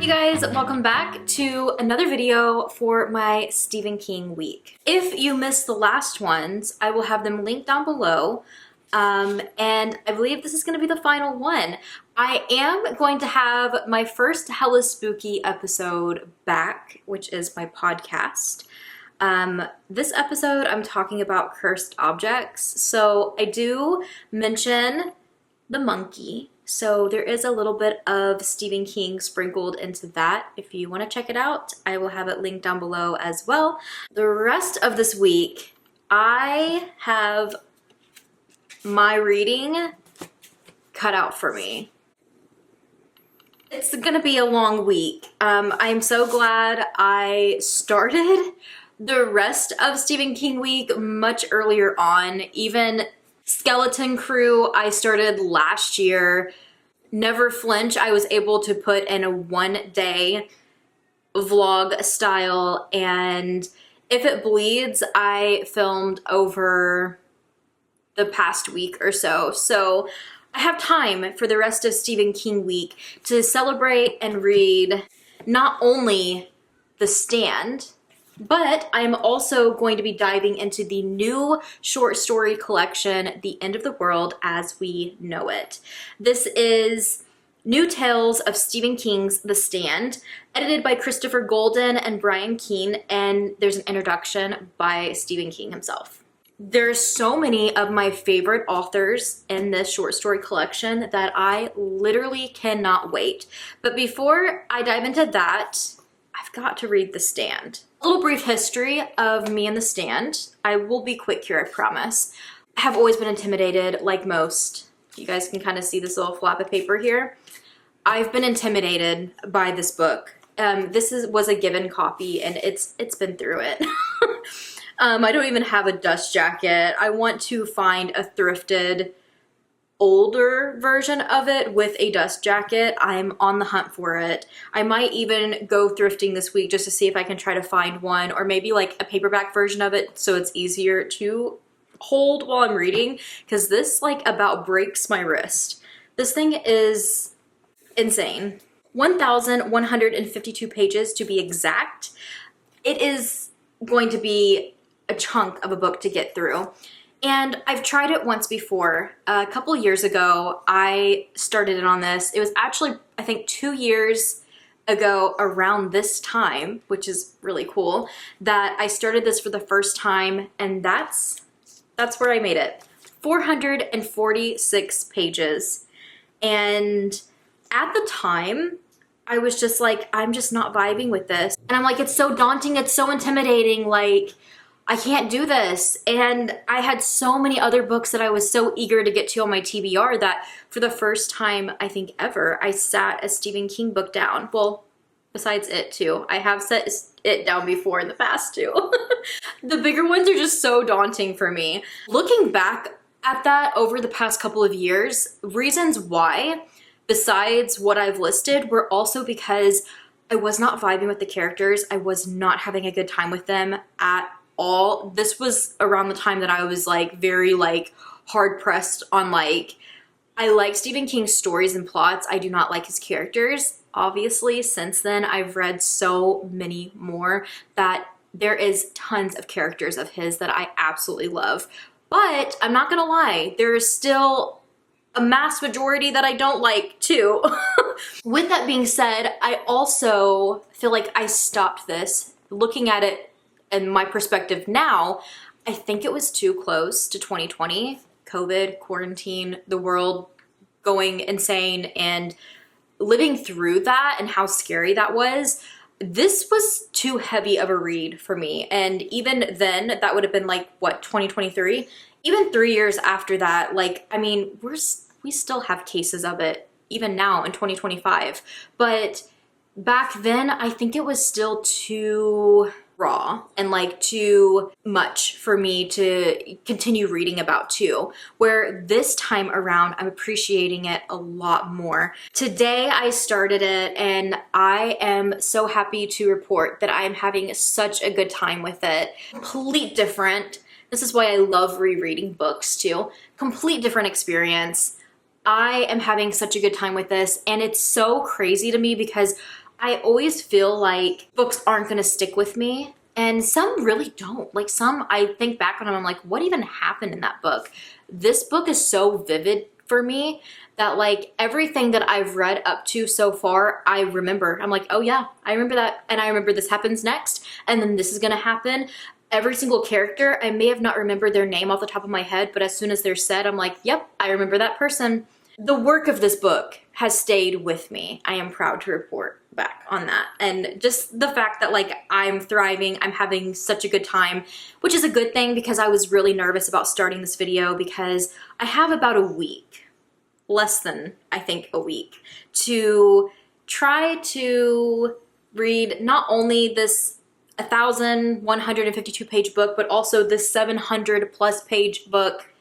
Hey guys, welcome back to another video for my Stephen King week. If you missed the last ones, I will have them linked down below. And I believe this is going to be the final one. I am going to have my first Hella Spooky episode back, which is my podcast. This episode I'm talking about cursed objects. So I do mention the monkey. So there is a little bit of Stephen King sprinkled into that. If you want to check it out, I will have it linked down below as well. The rest of this week, I have my reading cut out for me. It's gonna be a long week. I'm so glad I started the rest of Stephen King week much earlier on. Even Skeleton Crew, I started last year. Never Flinch, I was able to put in a 1-day vlog style, and If It Bleeds, I filmed over the past week or so. So I have time for the rest of Stephen King week to celebrate and read not only The Stand, but I'm also going to be diving into the new short story collection, The End of the World as We Know It. This is new tales of Stephen King's The Stand, edited by Christopher Golden and Brian Keene, and there's an introduction by Stephen King himself. There's so many of my favorite authors in this short story collection that I literally cannot wait. But before I dive into that, I've got to read The Stand. A little brief history of me and The Stand. I will be quick here, I promise. I have always been intimidated, like most. You guys can kind of see this little flap of paper here. I've been intimidated by this book. This was a given copy, and it's been through it. I don't even have a dust jacket. I want to find a thrifted older version of it with a dust jacket. I'm on the hunt for it. I might even go thrifting this week just to see if I can try to find one, or maybe like a paperback version of it so it's easier to hold while I'm reading, because this like about breaks my wrist. This thing is insane. 1,152 pages to be exact. It is going to be a chunk of a book to get through. And I've tried it once before. A couple years ago, I started it on this. It was actually, I think, 2 years ago around this time, which is really cool, that I started this for the first time, and that's where I made it. 446 pages. And at the time, I was just like, I'm just not vibing with this. And I'm like, it's so daunting, it's so intimidating, like, I can't do this. And I had so many other books that I was so eager to get to on my TBR that for the first time, I think ever, I sat a Stephen King book down. Well, besides it too. I have set it down before in the past too. The bigger ones are just so daunting for me. Looking back at that over the past couple of years, reasons why, besides what I've listed, were also because I was not vibing with the characters. I was not having a good time with them at all. This was around the time that I was like very like hard pressed on like, I like Stephen King's stories and plots. I do not like his characters. Obviously, since then I've read so many more that there is tons of characters of his that I absolutely love. But I'm not gonna lie, there is still a mass majority that I don't like too. With that being said, I also feel like I stopped this. Looking at it in my perspective now, I think it was too close to 2020. COVID, quarantine, the world going insane, and living through that and how scary that was. This was too heavy of a read for me. And even then, that would have been like, what, 2023? Even 3 years after that, like, I mean, we still have cases of it, even now in 2025. But back then, I think it was still too raw and like too much for me to continue reading about too, where this time around I'm appreciating it a lot more. Today I started it, and I am so happy to report that I'm having such a good time with it. Complete different. This is why I love rereading books too. Complete different experience. I am having such a good time with this, and it's so crazy to me because I always feel like books aren't gonna stick with me, and some really don't. Like some, I think back on them, I'm like, what even happened in that book? This book is so vivid for me that like everything that I've read up to so far, I remember. I'm like, oh yeah, I remember that, and I remember this happens next, and then this is gonna happen. Every single character, I may have not remembered their name off the top of my head, but as soon as they're said, I'm like, yep, I remember that person. The work of this book has stayed with me. I am proud to report back on that. And just the fact that like I'm thriving, I'm having such a good time, which is a good thing because I was really nervous about starting this video because I have about a week, less than I think a week, to try to read not only this 1,152 page book, but also this 700 plus page book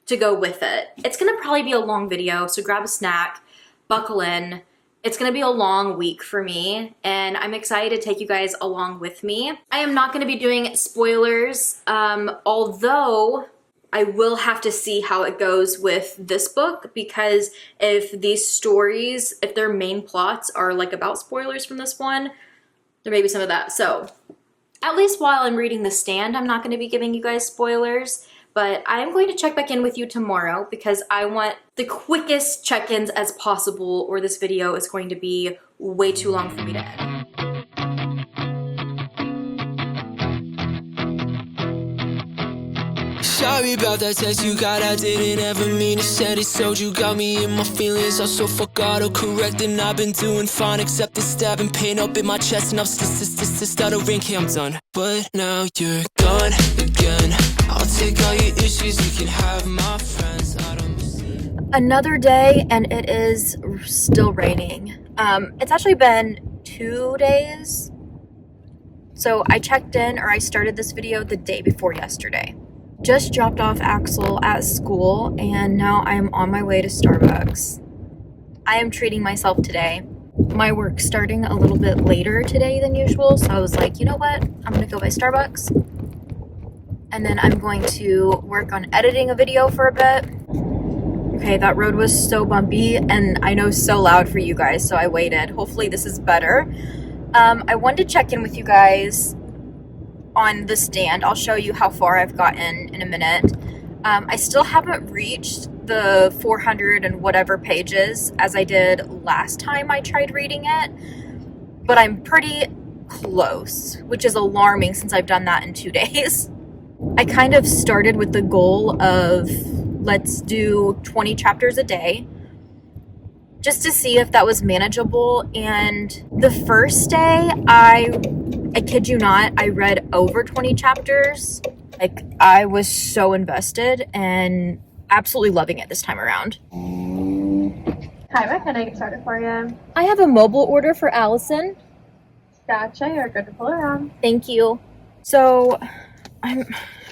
to go with it. It's gonna probably be a long video, so grab a snack, buckle in. It's gonna be a long week for me, and I'm excited to take you guys along with me. I am not gonna be doing spoilers, although I will have to see how it goes with this book, because if these stories, if their main plots are like about spoilers from this one, there may be some of that. So at least while I'm reading The Stand, I'm not gonna be giving you guys spoilers. But I'm going to check back in with you tomorrow because I want the quickest check-ins as possible, or this video is going to be way too long for me to edit. Sorry about that text you got, I didn't ever mean to send it. So you got me in my feelings, also fuck autocorrect. And I've been doing fine except the stabbing pain up in my chest. And I'm stuttering, okay, I'm done. But now you're gone again. I'll take all your issues, you can have my friends. I don't see. Another day and it is still raining. It's actually been 2 days. So I checked in, or I started this video the day before yesterday. Just dropped off Axel at school and now I'm on my way to Starbucks. I am treating myself today. My work's starting a little bit later today than usual, so I was like, you know what? I'm gonna go by Starbucks. And then I'm going to work on editing a video for a bit. Okay, that road was so bumpy and I know so loud for you guys, so I waited. Hopefully this is better. I wanted to check in with you guys on The Stand. I'll show you how far I've gotten in a minute. I still haven't reached the 400 and whatever pages as I did last time I tried reading it, but I'm pretty close, which is alarming since I've done that in 2 days. I kind of started with the goal of let's do 20 chapters a day just to see if that was manageable, and the first day I kid you not, I read over 20 chapters. Like, I was so invested and absolutely loving it this time around. Hi, what can I get started for you? I have a mobile order for Allison. Gotcha, you're good to pull around. Thank you. So, I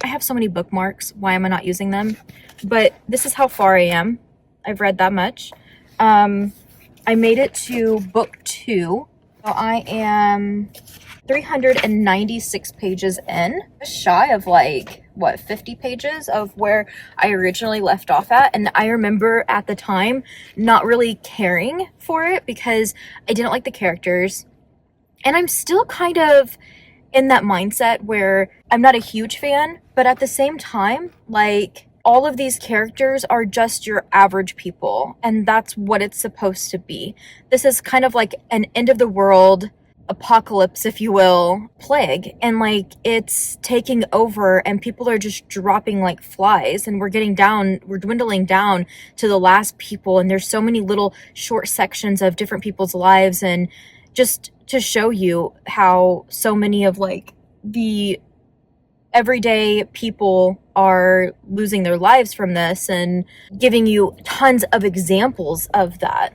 have so many bookmarks. Why am I not using them? But this is how far I am. I've read that much. I made it to book 2. So I am 396 pages in, shy of like, what, 50 pages of where I originally left off at. And I remember at the time not really caring for it because I didn't like the characters. And I'm still kind of in that mindset where I'm not a huge fan, but at the same time, like, all of these characters are just your average people, and that's what it's supposed to be. This is kind of like an end of the world apocalypse, if you will, plague, and like it's taking over and people are just dropping like flies, and we're dwindling down to the last people, and there's so many little short sections of different people's lives, and just to show you how so many of like the everyday people are losing their lives from this, and giving you tons of examples of that.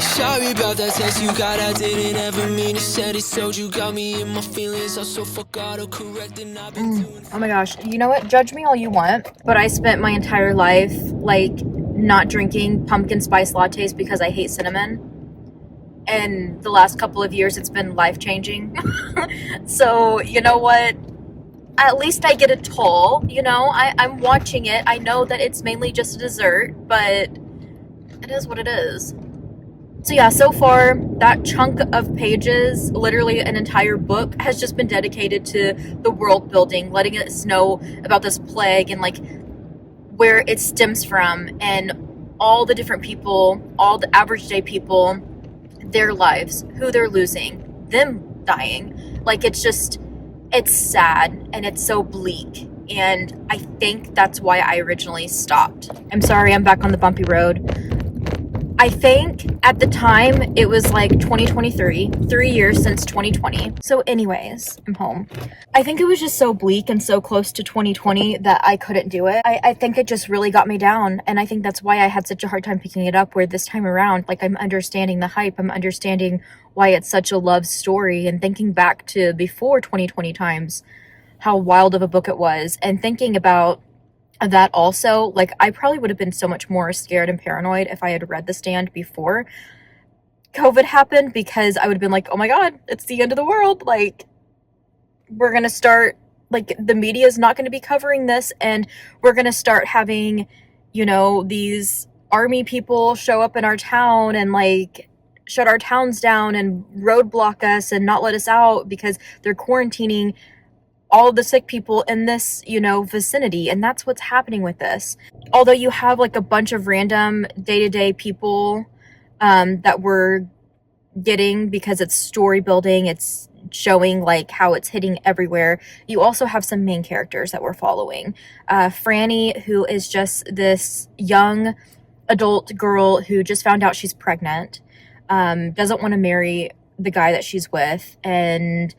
Sorry about that text you got, I didn't ever mean to send it. So you got me in my feelings, also fuck autocorrect. And I've been doing. Oh my gosh, you know what? Judge me all you want, but I spent my entire life like not drinking pumpkin spice lattes because I hate cinnamon. And the last couple of years, it's been life-changing. So, you know what? at least I get a toll, you know? I'm watching it. I know that it's mainly just a dessert, but it is what it is. So yeah, so far, that chunk of pages, literally an entire book, has just been dedicated to the world building, letting us know about this plague and like where it stems from and all the different people, all the average day people, their lives, who they're losing, them dying. Like, it's sad and it's so bleak. And I think that's why I originally stopped. I'm sorry, I'm back on the bumpy road. I think at the time it was like 2023, 3 years since 2020. So anyways, I'm home. I think it was just so bleak and so close to 2020 that I couldn't do it. I think it just really got me down. And I think that's why I had such a hard time picking it up, where this time around, like, I'm understanding the hype. I'm understanding why it's such a love story, and thinking back to before 2020 times, how wild of a book it was, and thinking about that also, like, I probably would have been so much more scared and paranoid if I had read The Stand before COVID happened, because I would have been like, oh my God, it's the end of the world. Like, we're going to start, like, the media is not going to be covering this, and we're going to start having, you know, these army people show up in our town and like shut our towns down and roadblock us and not let us out because they're quarantining all the sick people in this, you know, vicinity. And that's what's happening with this. Although you have like a bunch of random day-to-day people that we're getting because it's story building, it's showing like how it's hitting everywhere, you also have some main characters that we're following. Franny, who is just this young adult girl who just found out she's pregnant, doesn't want to marry the guy that she's with, and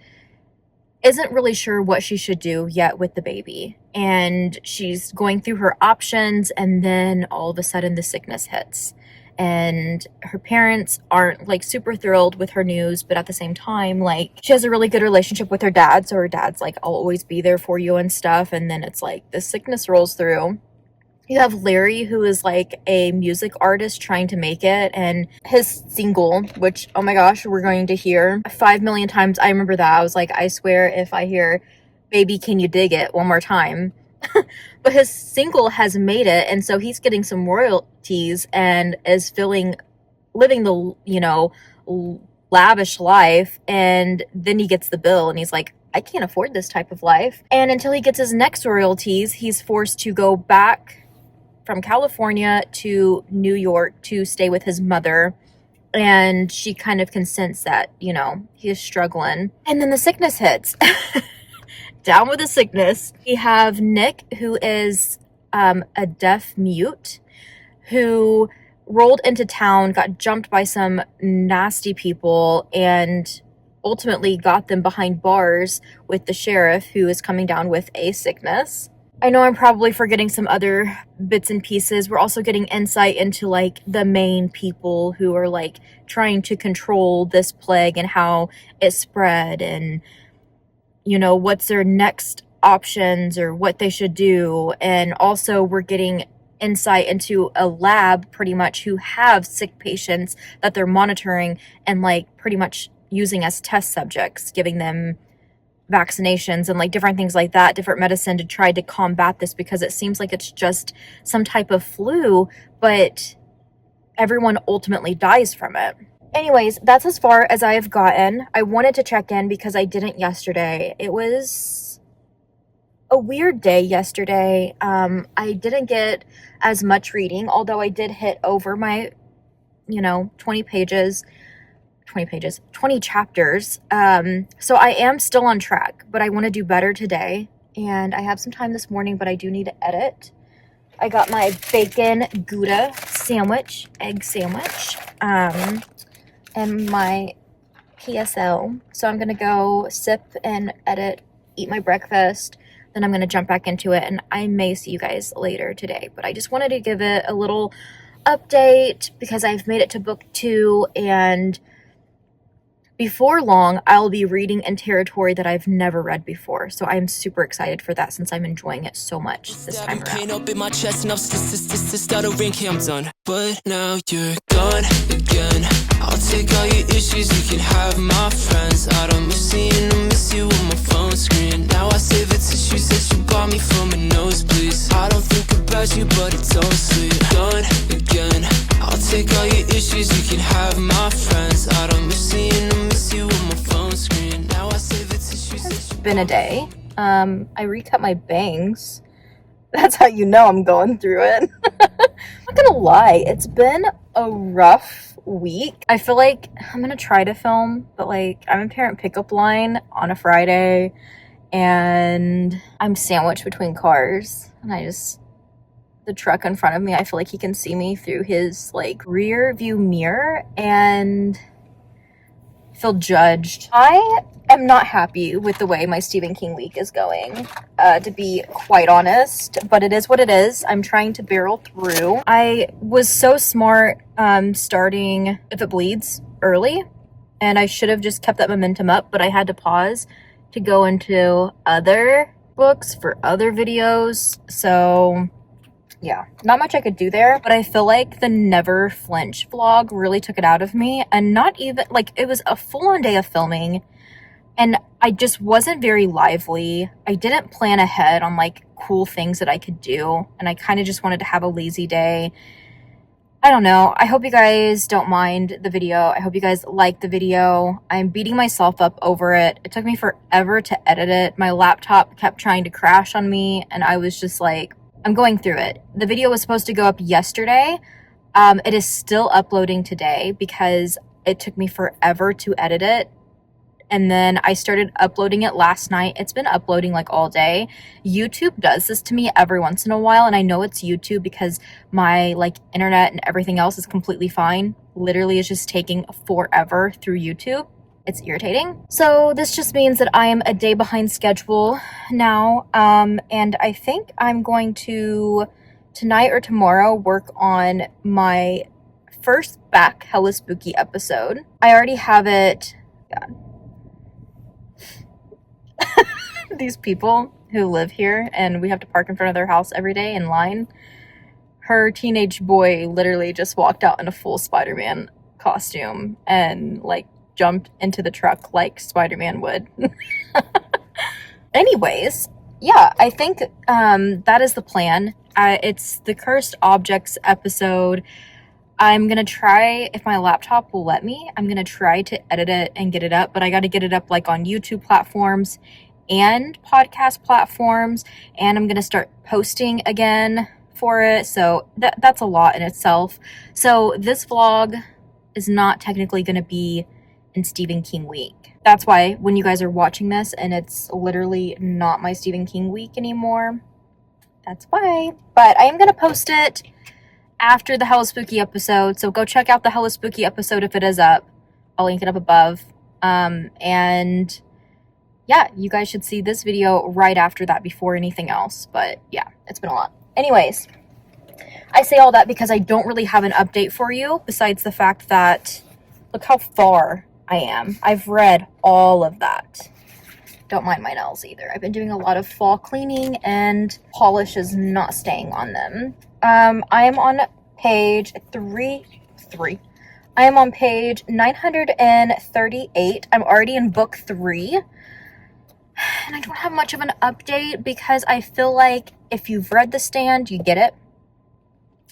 isn't really sure what she should do yet with the baby. And she's going through her options, and then all of a sudden the sickness hits. And her parents aren't like super thrilled with her news, but at the same time, like, she has a really good relationship with her dad. So her dad's like, I'll always be there for you and stuff. And then it's like this sickness rolls through. You have Larry, who is like a music artist trying to make it, and his single, which, oh my gosh, we're going to hear 5 million times. I remember that. I was like, I swear if I hear Baby Can You Dig It one more time. But his single has made it, and so he's getting some royalties and is living the, you know, lavish life. And then he gets the bill and he's like, I can't afford this type of life. And until he gets his next royalties, he's forced to go back from California to New York to stay with his mother. And she kind of can sense that, you know, he is struggling. And then the sickness hits. Down with the sickness. We have Nick, who is a deaf mute, who rolled into town, got jumped by some nasty people, and ultimately got them behind bars with the sheriff, who is coming down with a sickness. I know I'm probably forgetting some other bits and pieces. We're also getting insight into like the main people who are like trying to control this plague and how it spread, and, you know, what's their next options or what they should do. And also we're getting insight into a lab pretty much who have sick patients that they're monitoring and like pretty much using as test subjects, giving them vaccinations and like different things like that, different medicine to try to combat this, because it seems like it's just some type of flu, but everyone ultimately dies from it. Anyways, that's as far as I have gotten. I wanted to check in because I didn't yesterday. It was a weird day yesterday. I didn't get as much reading, although I did hit over my, 20 chapters. So I am still on track, but I want to do better today. And I have some time this morning, but I do need to edit. I got my bacon Gouda sandwich, egg sandwich, and my PSL. So I'm going to go sip and edit, eat my breakfast. Then I'm going to jump back into it, and I may see you guys later today. But I just wanted to give it a little update because I've made it to book 2, and before long, I'll be reading in territory that I've never read before. So I'm super excited for that since I'm enjoying it so much this time around. Pain up in my chest and I'm stuttering, I'm done. But now you're gone again. I'll take all your issues, you can have my friends. I don't miss you and I miss you on my phone screen. Now I save the tissues that you bought me from a nosebleed. I don't think about you, but it's all sweet. Gone again. I'll take all your issues, you can have my friends. I don't miss you and I miss you on my phone screen. Now I save the tissues that you Been a day. I recut my bangs. That's how you know I'm going through it. I'm not gonna lie, it's been a rough week. I feel like I'm gonna try to film, but like I'm in parent pickup line on a Friday and I'm sandwiched between cars and the truck in front of me, I feel like he can see me through his like rear view mirror and feel judged. I am not happy with the way my Stephen King week is going, to be quite honest, but it is what it is. I'm trying to barrel through. I was so smart starting If It Bleeds early, and I should have just kept that momentum up, but I had to pause to go into other books for other videos, so yeah, not much I could do there, but I feel like the Never Flinch vlog really took it out of me, and not even, like, it was a full-on day of filming, and I just wasn't very lively. I didn't plan ahead on, like, cool things that I could do, and I kind of just wanted to have a lazy day. I don't know. I hope you guys don't mind the video. I hope you guys like the video. I'm beating myself up over it. It took me forever to edit it. My laptop kept trying to crash on me, and I was just like, I'm going through it. The video was supposed to go up yesterday. It is still uploading today because it took me forever to edit it. And then I started uploading it last night. It's been uploading like all day. YouTube does this to me every once in a while. And I know it's YouTube because my like internet and everything else is completely fine. Literally it's just taking forever through YouTube. It's irritating. So this just means that I am a day behind schedule now. And I think I'm going to tonight or tomorrow work on my first back Hella Spooky episode. I already have it. God. These people who live here and we have to park in front of their house every day in line. Her teenage boy literally just walked out in a full Spider-Man costume and like jumped into the truck like Spider-Man would. Anyways, yeah, I think that is the plan. It's the Cursed Objects episode. I'm gonna try, if my laptop will let me, I'm gonna try to edit it and get it up, but I gotta get it up like on YouTube platforms and podcast platforms, and I'm gonna start posting again for it, so that's a lot in itself. So this vlog is not technically gonna be in Stephen King week. That's why when you guys are watching this and it's literally not my Stephen King week anymore, that's why. But I am gonna post it after the Hella Spooky episode, so go check out the Hella Spooky episode if it is up. I'll link it up above. And yeah, you guys should see this video right after that before anything else. But yeah, it's been a lot. Anyways, I say all that because I don't really have an update for you besides the fact that look how far I am. I've read all of that. Don't mind my nails either. I've been doing a lot of fall cleaning and polish is not staying on them. I am on page I am on page 938. I'm already in book 3. And I don't have much of an update because I feel like if you've read The Stand, you get it.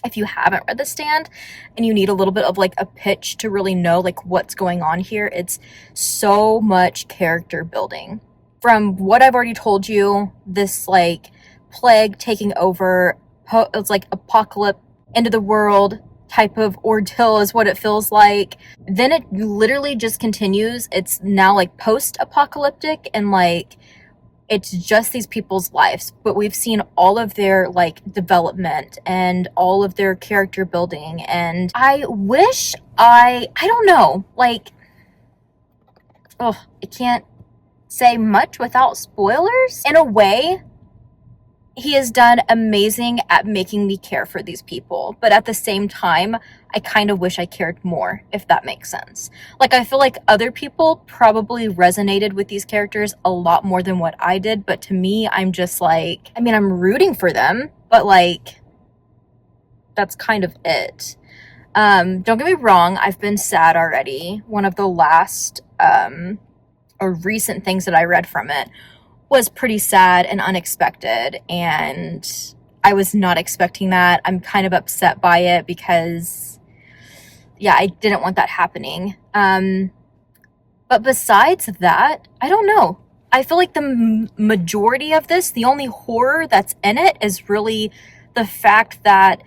If you haven't read The Stand and you need a little bit of like a pitch to really know like what's going on here, it's so much character building. From what I've already told you, this like plague taking over, it's like apocalypse, end of the world type of ordeal is what it feels like. Then it literally just continues. It's now like post-apocalyptic and like it's just these people's lives, but we've seen all of their like development and all of their character building. And I wish I don't know, like, I can't say much without spoilers. In a way, he has done amazing at making me care for these people, but at the same time, I kind of wish I cared more, if that makes sense. Like, I feel like other people probably resonated with these characters a lot more than what I did, but to me, I'm just like, I mean, I'm rooting for them, but like, that's kind of it. Don't get me wrong, I've been sad already. One of the last, or recent things that I read from it was pretty sad and unexpected, and I was not expecting that. I'm kind of upset by it because, yeah, I didn't want that happening. But besides that, I don't know. I feel like the majority of this, the only horror that's in it is really the fact that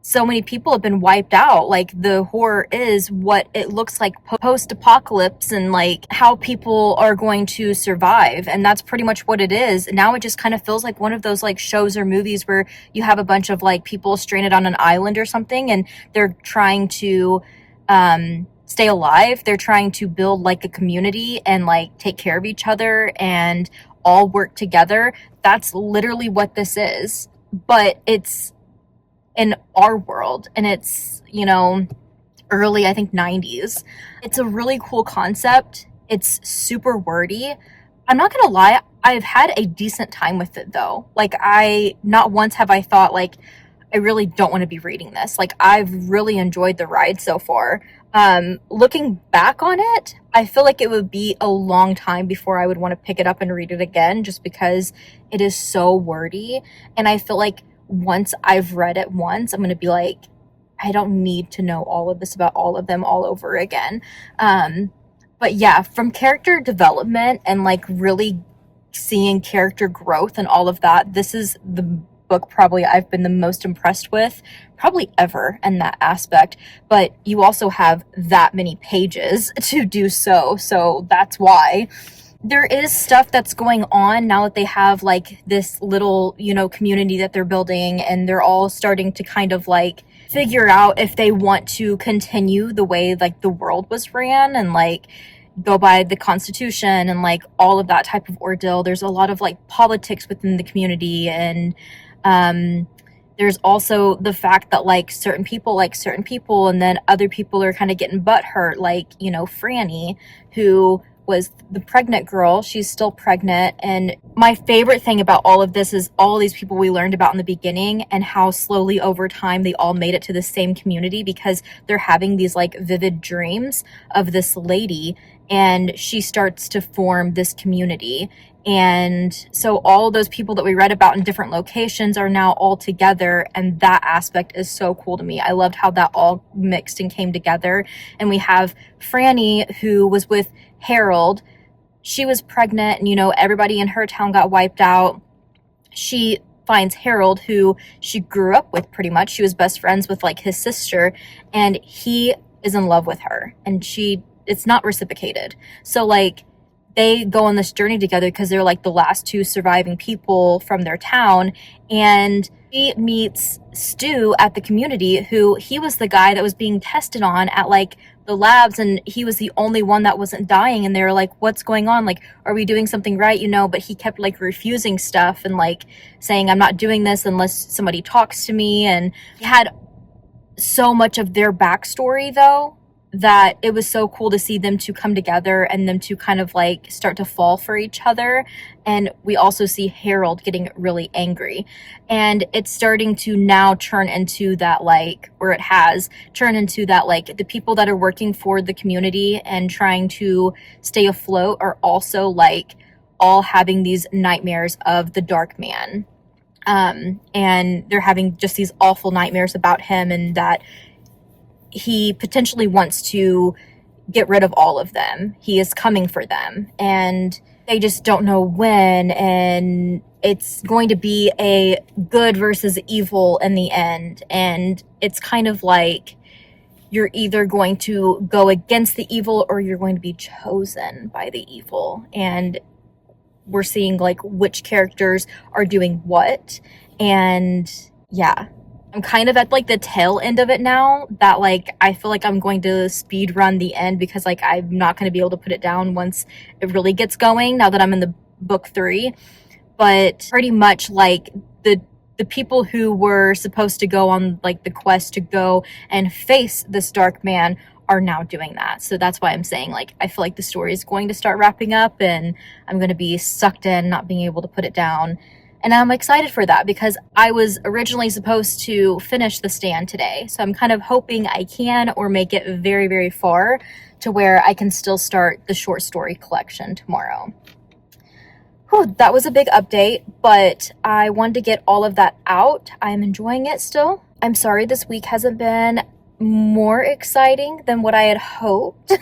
so many people have been wiped out. Like, the horror is what it looks like post-apocalypse and like how people are going to survive, and that's pretty much what it is. Now it just kind of feels like one of those like shows or movies where you have a bunch of like people stranded on an island or something, and they're trying to stay alive. They're trying to build like a community and like take care of each other and all work together. That's literally what this is, but it's in our world, and it's, you know, early, I think, 90s. It's a really cool concept. It's super wordy. I'm not gonna lie, I've had a decent time with it though. Like, not once have I thought like, I really don't want to be reading this. Like, I've really enjoyed the ride so far. Looking back on it, I feel like it would be a long time before I would want to pick it up and read it again, just because it is so wordy, and I feel like once I've read it once, I'm going to be like, I don't need to know all of this about all of them all over again. But yeah, from character development and like really seeing character growth and all of that, this is the book probably I've been the most impressed with, probably ever, in that aspect. But you also have that many pages to do so that's why. There is stuff that's going on now that they have like this little, you know, community that they're building, and they're all starting to kind of like figure out if they want to continue the way like the world was ran and like go by the Constitution and like all of that type of ordeal. There's a lot of like politics within the community, and there's also the fact that like certain people, and then other people are kind of getting butthurt, like, you know, Franny, who was the pregnant girl. She's still pregnant. And my favorite thing about all of this is all these people we learned about in the beginning, and how slowly over time they all made it to the same community because they're having these like vivid dreams of this lady, and she starts to form this community. And so all those people that we read about in different locations are now all together, and that aspect is so cool to me. I loved how that all mixed and came together. And we have Franny, who was with Harold. She was pregnant, and, you know, everybody in her town got wiped out. She finds Harold, who she grew up with pretty much. She was best friends with like his sister, and he is in love with her, and it's not reciprocated. So like, they go on this journey together because they're like the last two surviving people from their town. And he meets Stu at the community, who he was the guy that was being tested on at like the labs, and he was the only one that wasn't dying. And they were like, what's going on? Like, are we doing something right? You know, but he kept like refusing stuff and like saying, I'm not doing this unless somebody talks to me. And he had so much of their backstory though, that it was so cool to see them to come together and them to kind of like start to fall for each other. And we also see Harold getting really angry, and it's starting to now turn into that like, or it has turned into that like, the people that are working for the community and trying to stay afloat are also like all having these nightmares of the Dark Man. And they're having just these awful nightmares about him, and that he potentially wants to get rid of all of them. He is coming for them, and they just don't know when, and it's going to be a good versus evil in the end. And it's kind of like, you're either going to go against the evil or you're going to be chosen by the evil. And we're seeing like which characters are doing what. And yeah, I'm kind of at like the tail end of it now, that like I feel like I'm going to speed run the end, because like I'm not going to be able to put it down once it really gets going, now that I'm in the book 3. but pretty much like the people who were supposed to go on like the quest to go and face this dark man are now doing that. So that's why I'm saying, like, I feel like the story is going to start wrapping up and I'm going to be sucked in, not being able to put it down. And I'm excited for that because I was originally supposed to finish The Stand today. So I'm kind of hoping I can, or make it very, very far to where I can still start the short story collection tomorrow. Whew, that was a big update, but I wanted to get all of that out. I'm enjoying it still. I'm sorry this week hasn't been more exciting than what I had hoped,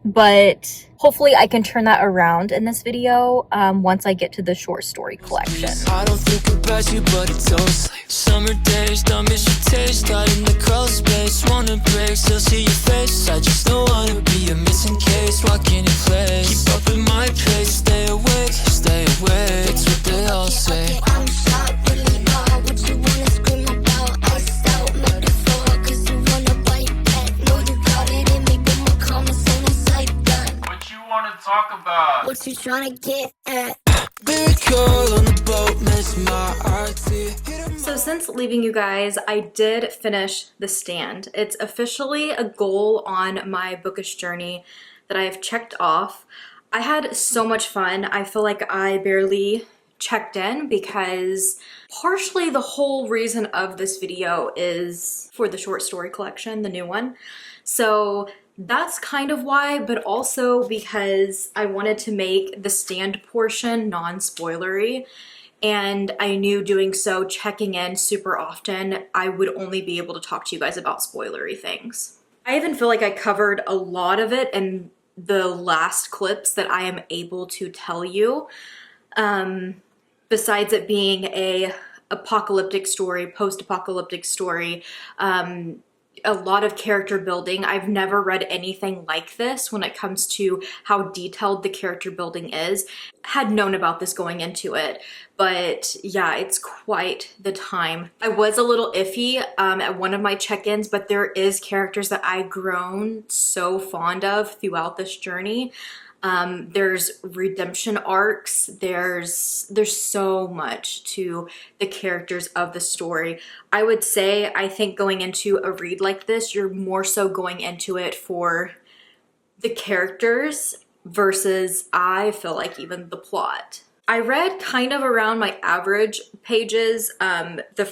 but hopefully I can turn that around in this video once I get to the short story collection. I don't think about you, but it's all sleep. Summer days, don't miss your taste. Got in the crawl space, wanna break, still see your face. I just don't wanna be a missing case, walking in place. Keep up with my pace, stay awake, stay awake. That's what they all say. I'm shot, really raw. What you wanna scream about? Iced out, metaphor. Cause you wanna bite back. Know you got it in me, but my comments ain't inside that. What you wanna talk about? What you tryna get at? Big girl on the boat, miss my RT. So since leaving you guys, I did finish The Stand. It's officially a goal on my bookish journey that I have checked off. I had so much fun. I feel like I barely checked in because partially the whole reason of this video is for the short story collection, the new one. So that's kind of why, but also because I wanted to make the Stand portion non-spoilery. And I knew doing so, checking in super often, I would only be able to talk to you guys about spoilery things. I even feel like I covered a lot of it in the last clips that I am able to tell you. Besides it being a apocalyptic story, post-apocalyptic story, a lot of character building. I've never read anything like this when it comes to how detailed the character building is. Had known about this going into it, but yeah, it's quite the time. I was a little iffy at one of my check-ins, but there is characters that I've grown so fond of throughout this journey. There's redemption arcs, there's so much to the characters of the story. I would say, I think going into a read like this, you're more so going into it for the characters versus, I feel like, even the plot. I read kind of around my average pages the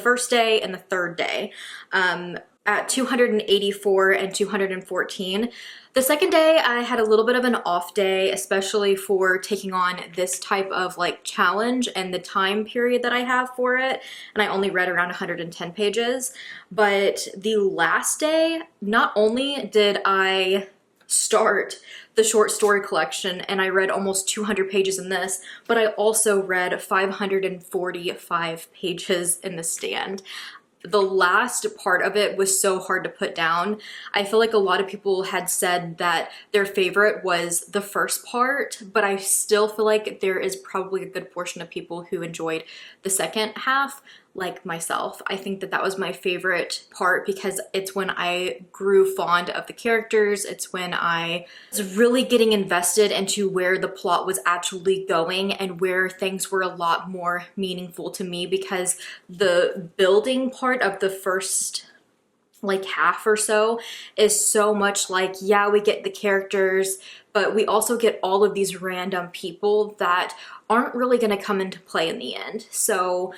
first day and the third day at 284 and 214. The second day I had a little bit of an off day, especially for taking on this type of like challenge and the time period that I have for it, and I only read around 110 pages. But the last day, not only did I start the short story collection and I read almost 200 pages in this, but I also read 545 pages in The Stand. The last part of it was so hard to put down. I feel like a lot of people had said that their favorite was the first part, but I still feel like there is probably a good portion of people who enjoyed the second half, like myself. I think that that was my favorite part because it's when I grew fond of the characters. It's when I was really getting invested into where the plot was actually going and where things were a lot more meaningful to me, because the building part of the first like half or so is so much like, yeah, we get the characters, but we also get all of these random people that aren't really going to come into play in the end. So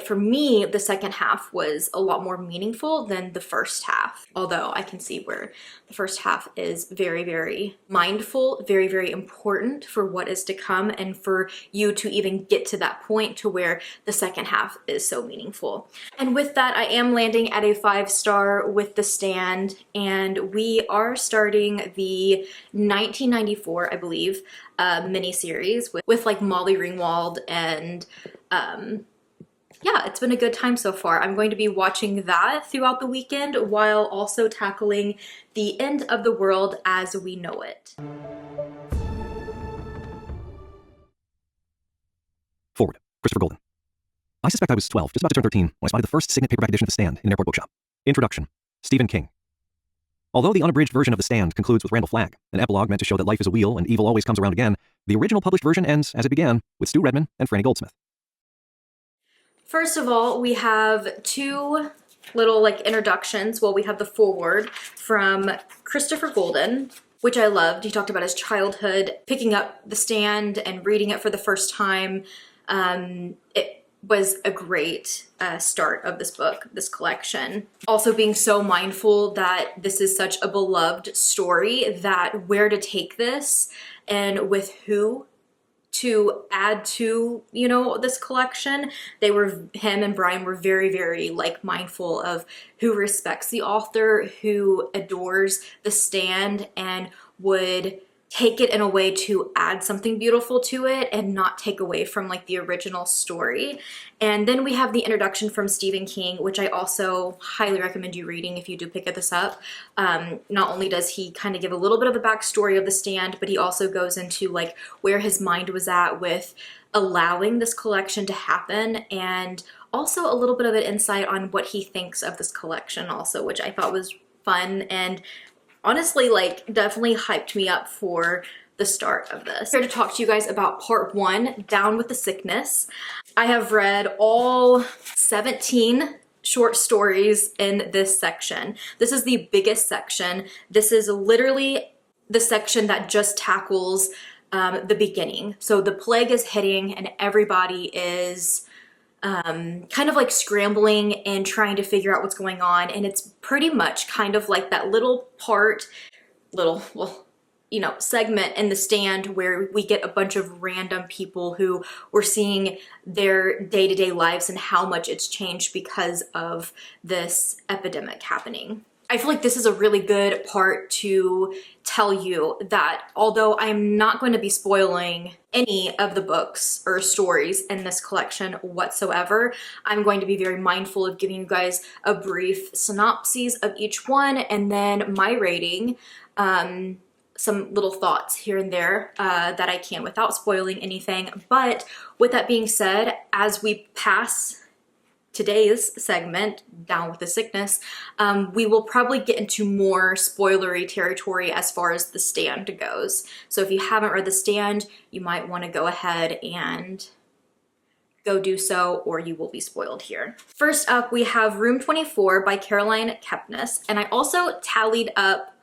for me, the second half was a lot more meaningful than the first half, although I can see where the first half is very, very mindful, very, very important for what is to come and for you to even get to that point to where the second half is so meaningful. And with that, I am landing at a 5-star with The Stand, and we are starting the 1994, I believe, miniseries with like Molly Ringwald and yeah, it's been a good time so far. I'm going to be watching that throughout the weekend while also tackling The End of the World as We Know It. Forward, Christopher Golden. I suspect I was 12, just about to turn 13, when I spotted the first Signet paperback edition of The Stand in an airport bookshop. Stephen King. Although the unabridged version of The Stand concludes with Randall Flagg, an epilogue meant to show that life is a wheel and evil always comes around again, the original published version ends as it began, with Stu Redman and Franny Goldsmith. First of all, we have two little like introductions. Well, we have the foreword from Christopher Golden, which I loved. He talked about his childhood, picking up The Stand and reading it for the first time. It was a great start of this book, this collection. Also being so mindful that this is such a beloved story, that where to take this and with who to add to, you know, this collection. Him and Brian were very, very like mindful of who respects the author, who adores The Stand, and would take it in a way to add something beautiful to it and not take away from like the original story. And then we have the introduction from Stephen King, which I also highly recommend you reading if you do pick this up. Not only does he kind of give a little bit of a backstory of The Stand, but he also goes into like where his mind was at with allowing this collection to happen, and also a little bit of an insight on what he thinks of this collection also, which I thought was fun and honestly, like, definitely hyped me up for the start of this. I'm here to talk to you guys about part 1, Down with the Sickness. I have read all 17 short stories in this section. This is the biggest section. This is literally the section that just tackles the beginning. So the plague is hitting and everybody is kind of like scrambling and trying to figure out what's going on. And it's pretty much kind of like that little segment in The Stand where we get a bunch of random people who we're seeing their day-to-day lives and how much it's changed because of this epidemic happening. I feel like this is a really good part to tell you that although I am not going to be spoiling any of the books or stories in this collection whatsoever, I'm going to be very mindful of giving you guys a brief synopsis of each one and then my rating, some little thoughts here and there that I can without spoiling anything. But with that being said, as we pass today's segment, Down with the Sickness, we will probably get into more spoilery territory as far as The Stand goes. So if you haven't read The Stand, you might want to go ahead and go do so, or you will be spoiled here. First up, we have Room 24 by Caroline Kepnes, and I also tallied up,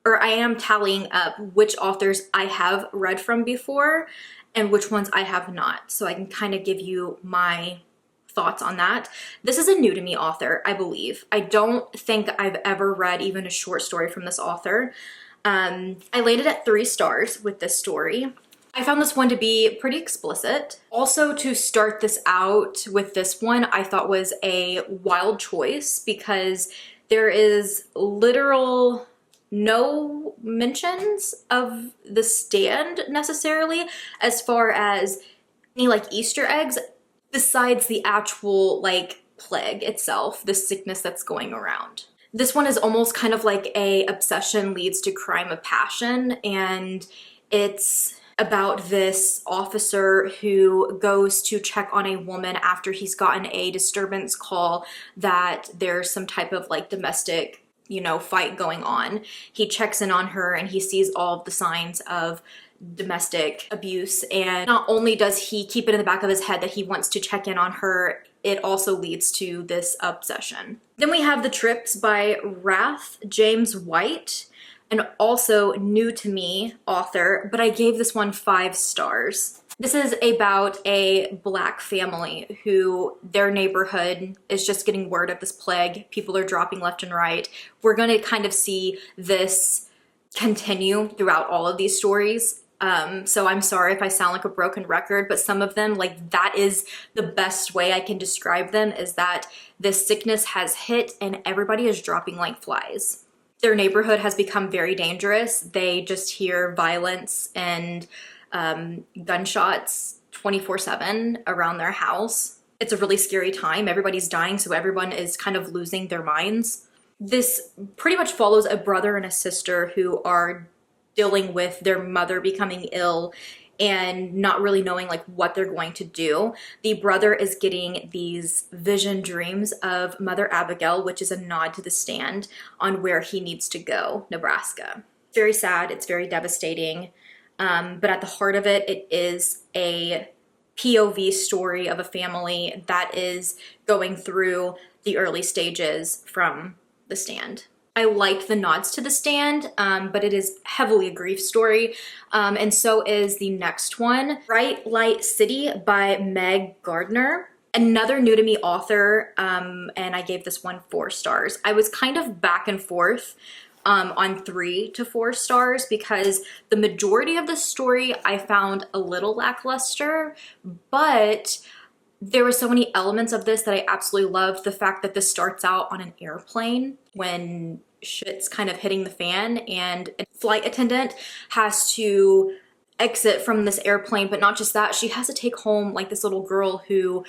or I am tallying up which authors I have read from before and which ones I have not, so I can kind of give you my thoughts on that. This is a new to me author, I believe. I don't think I've ever read even a short story from this author. I landed at 3 stars with this story. I found this one to be pretty explicit. Also, to start this out with this one, I thought was a wild choice because there is literal no mentions of The Stand necessarily as far as any like Easter eggs, besides the actual like plague itself, the sickness that's going around. This one is almost kind of like a obsession leads to crime of passion, and it's about this officer who goes to check on a woman after he's gotten a disturbance call that there's some type of like domestic, you know, fight going on. He checks in on her and he sees all of the signs of domestic abuse, and not only does he keep it in the back of his head that he wants to check in on her, it also leads to this obsession. Then we have The Trips by Wrath James White, an also new to me author, but I gave this one 5 stars. This is about a Black family who their neighborhood is just getting word of this plague. People are dropping left and right. We're going to kind of see this continue throughout all of these stories. So I'm sorry if I sound like a broken record, but some of them, like, that is the best way I can describe them, is that this sickness has hit and everybody is dropping like flies. Their neighborhood has become very dangerous. They just hear violence and gunshots 24/7 around their house. It's a really scary time. Everybody's dying, so everyone is kind of losing their minds. This pretty much follows a brother and a sister who are dealing with their mother becoming ill and not really knowing like what they're going to do. The brother is getting these vision dreams of Mother Abigail, which is a nod to the stand on where he needs to go, Nebraska. It's very sad, it's very devastating, but at the heart of it, it is a POV story of a family that is going through the early stages from the stand. I like the nods to the stand, but it is heavily a grief story, and so is the next one, Bright Light City by Meg Gardner. Another new to me author, and I gave this one 4 stars. I was kind of back and forth on 3 to 4 stars because the majority of the story I found a little lackluster, but there were so many elements of this that I absolutely loved. The fact that this starts out on an airplane when shit's kind of hitting the fan and a flight attendant has to exit from this airplane, but not just that, she has to take home like this little girl who,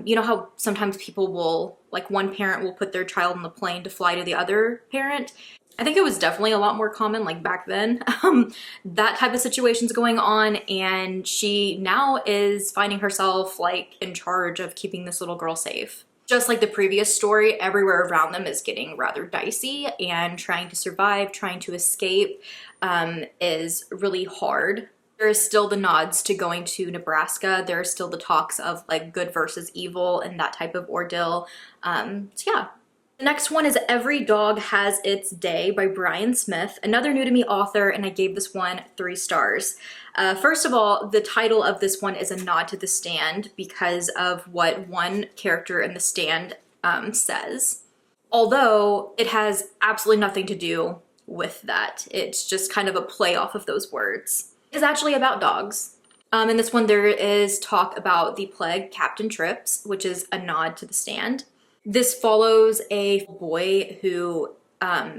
you know how sometimes people will, like one parent will put their child on the plane to fly to the other parent? I think it was definitely a lot more common like back then. That type of situation's going on, and she now is finding herself like in charge of keeping this little girl safe. Just like the previous story, everywhere around them is getting rather dicey, and trying to survive, trying to escape is really hard. There is still the nods to going to Nebraska. There are still the talks of like good versus evil and that type of ordeal. So yeah. The next one is Every Dog Has Its Day by Brian Smith, another new to me author, and I gave this one 3 stars. First of all, the title of this one is a nod to The Stand because of what one character in The Stand says. Although it has absolutely nothing to do with that. It's just kind of a play off of those words. It's actually about dogs. In this one, there is talk about the plague Captain Trips, which is a nod to The Stand. This follows a boy who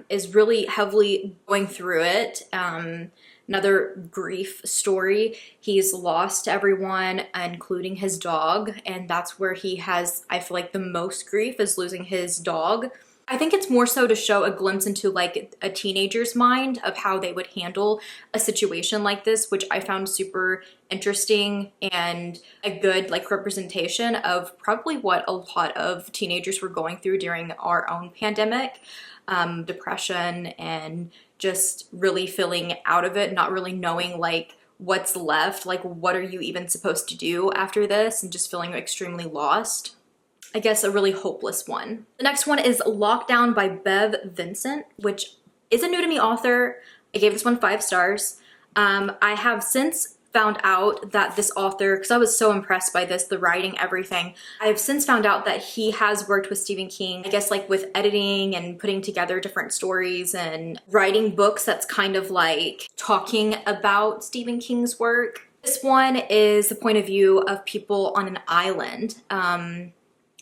is really heavily going through it. Another grief story. He's lost everyone, including his dog, and that's where he has, I feel like, the most grief is losing his dog. I think it's more so to show a glimpse into like a teenager's mind of how they would handle a situation like this, which I found super interesting and a good like representation of probably what a lot of teenagers were going through during our own pandemic, depression and just really feeling out of it, not really knowing like what's left, like what are you even supposed to do after this, and just feeling extremely lost. I guess a really hopeless one. The next one is Lockdown by Bev Vincent, which is a new to me author. I gave this one 5 stars. I have since found out that this author, because I was so impressed by this, the writing, everything, I have since found out that he has worked with Stephen King, I guess like with editing and putting together different stories and writing books that's kind of like talking about Stephen King's work. This one is the point of view of people on an island,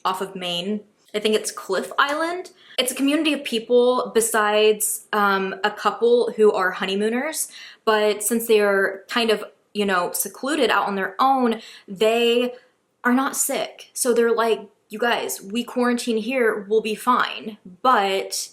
off of Maine. I think it's Cliff Island. It's a community of people besides a couple who are honeymooners, but since they are kind of, you know, secluded out on their own, they are not sick. So they're like, you guys, we quarantine here, we'll be fine. But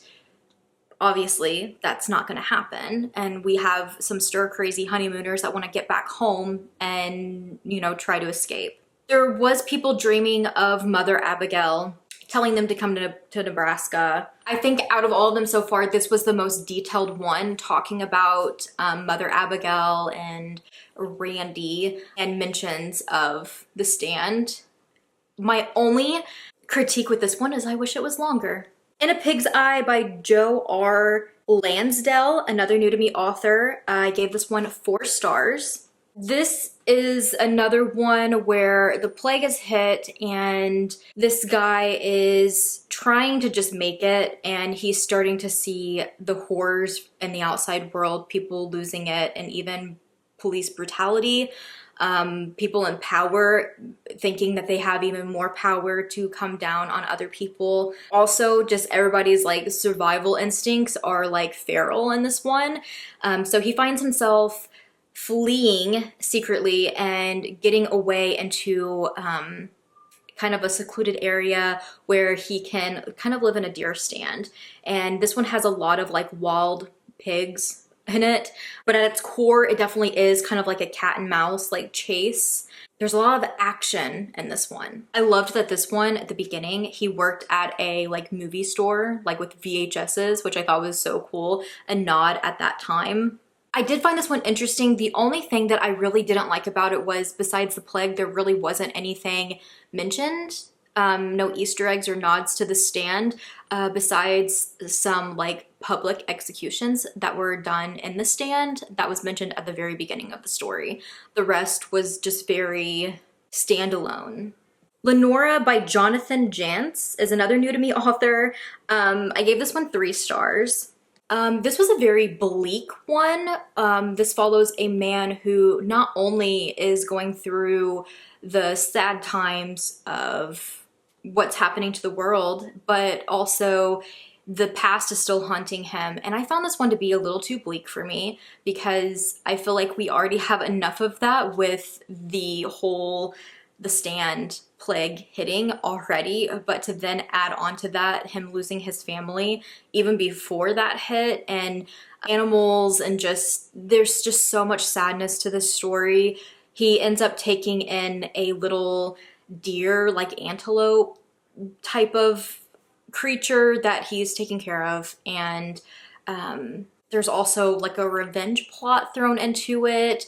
obviously that's not gonna happen. And we have some stir crazy honeymooners that wanna get back home and, you know, try to escape. There was people dreaming of Mother Abigail, telling them to come to Nebraska. I think out of all of them so far, this was the most detailed one, talking about Mother Abigail and Randy and mentions of The Stand. My only critique with this one is I wish it was longer. In a Pig's Eye by Joe R. Lansdale, another new to me author. I gave this one 4 stars. This is another one where the plague is hit and this guy is trying to just make it, and he's starting to see the horrors in the outside world, people losing it, and even police brutality, people in power thinking that they have even more power to come down on other people. Also, just everybody's like survival instincts are like feral in this one. So he finds himself fleeing secretly and getting away into kind of a secluded area where he can kind of live in a deer stand. And this one has a lot of like wild pigs in it, but at its core, it definitely is kind of like a cat and mouse like chase. There's a lot of action in this one. I loved that this one at the beginning, he worked at a like movie store, like with VHSs, which I thought was so cool, a nod at that time. I did find this one interesting. The only thing that I really didn't like about it was, besides the plague, there really wasn't anything mentioned. No Easter eggs or nods to the stand, besides some like public executions that were done in the stand that was mentioned at the very beginning of the story. The rest was just very standalone. Lenora by Jonathan Jantz is another new to me author. I gave this one 3 stars. This was a very bleak one. This follows a man who not only is going through the sad times of what's happening to the world, but also the past is still haunting him. And I found this one to be a little too bleak for me because I feel like we already have enough of that with the Stand plague hitting already, but to then add on to that him losing his family even before that hit, and animals, and just there's just so much sadness to this story. He ends up taking in a little deer, like antelope type of creature that he's taking care of, and there's also like a revenge plot thrown into it.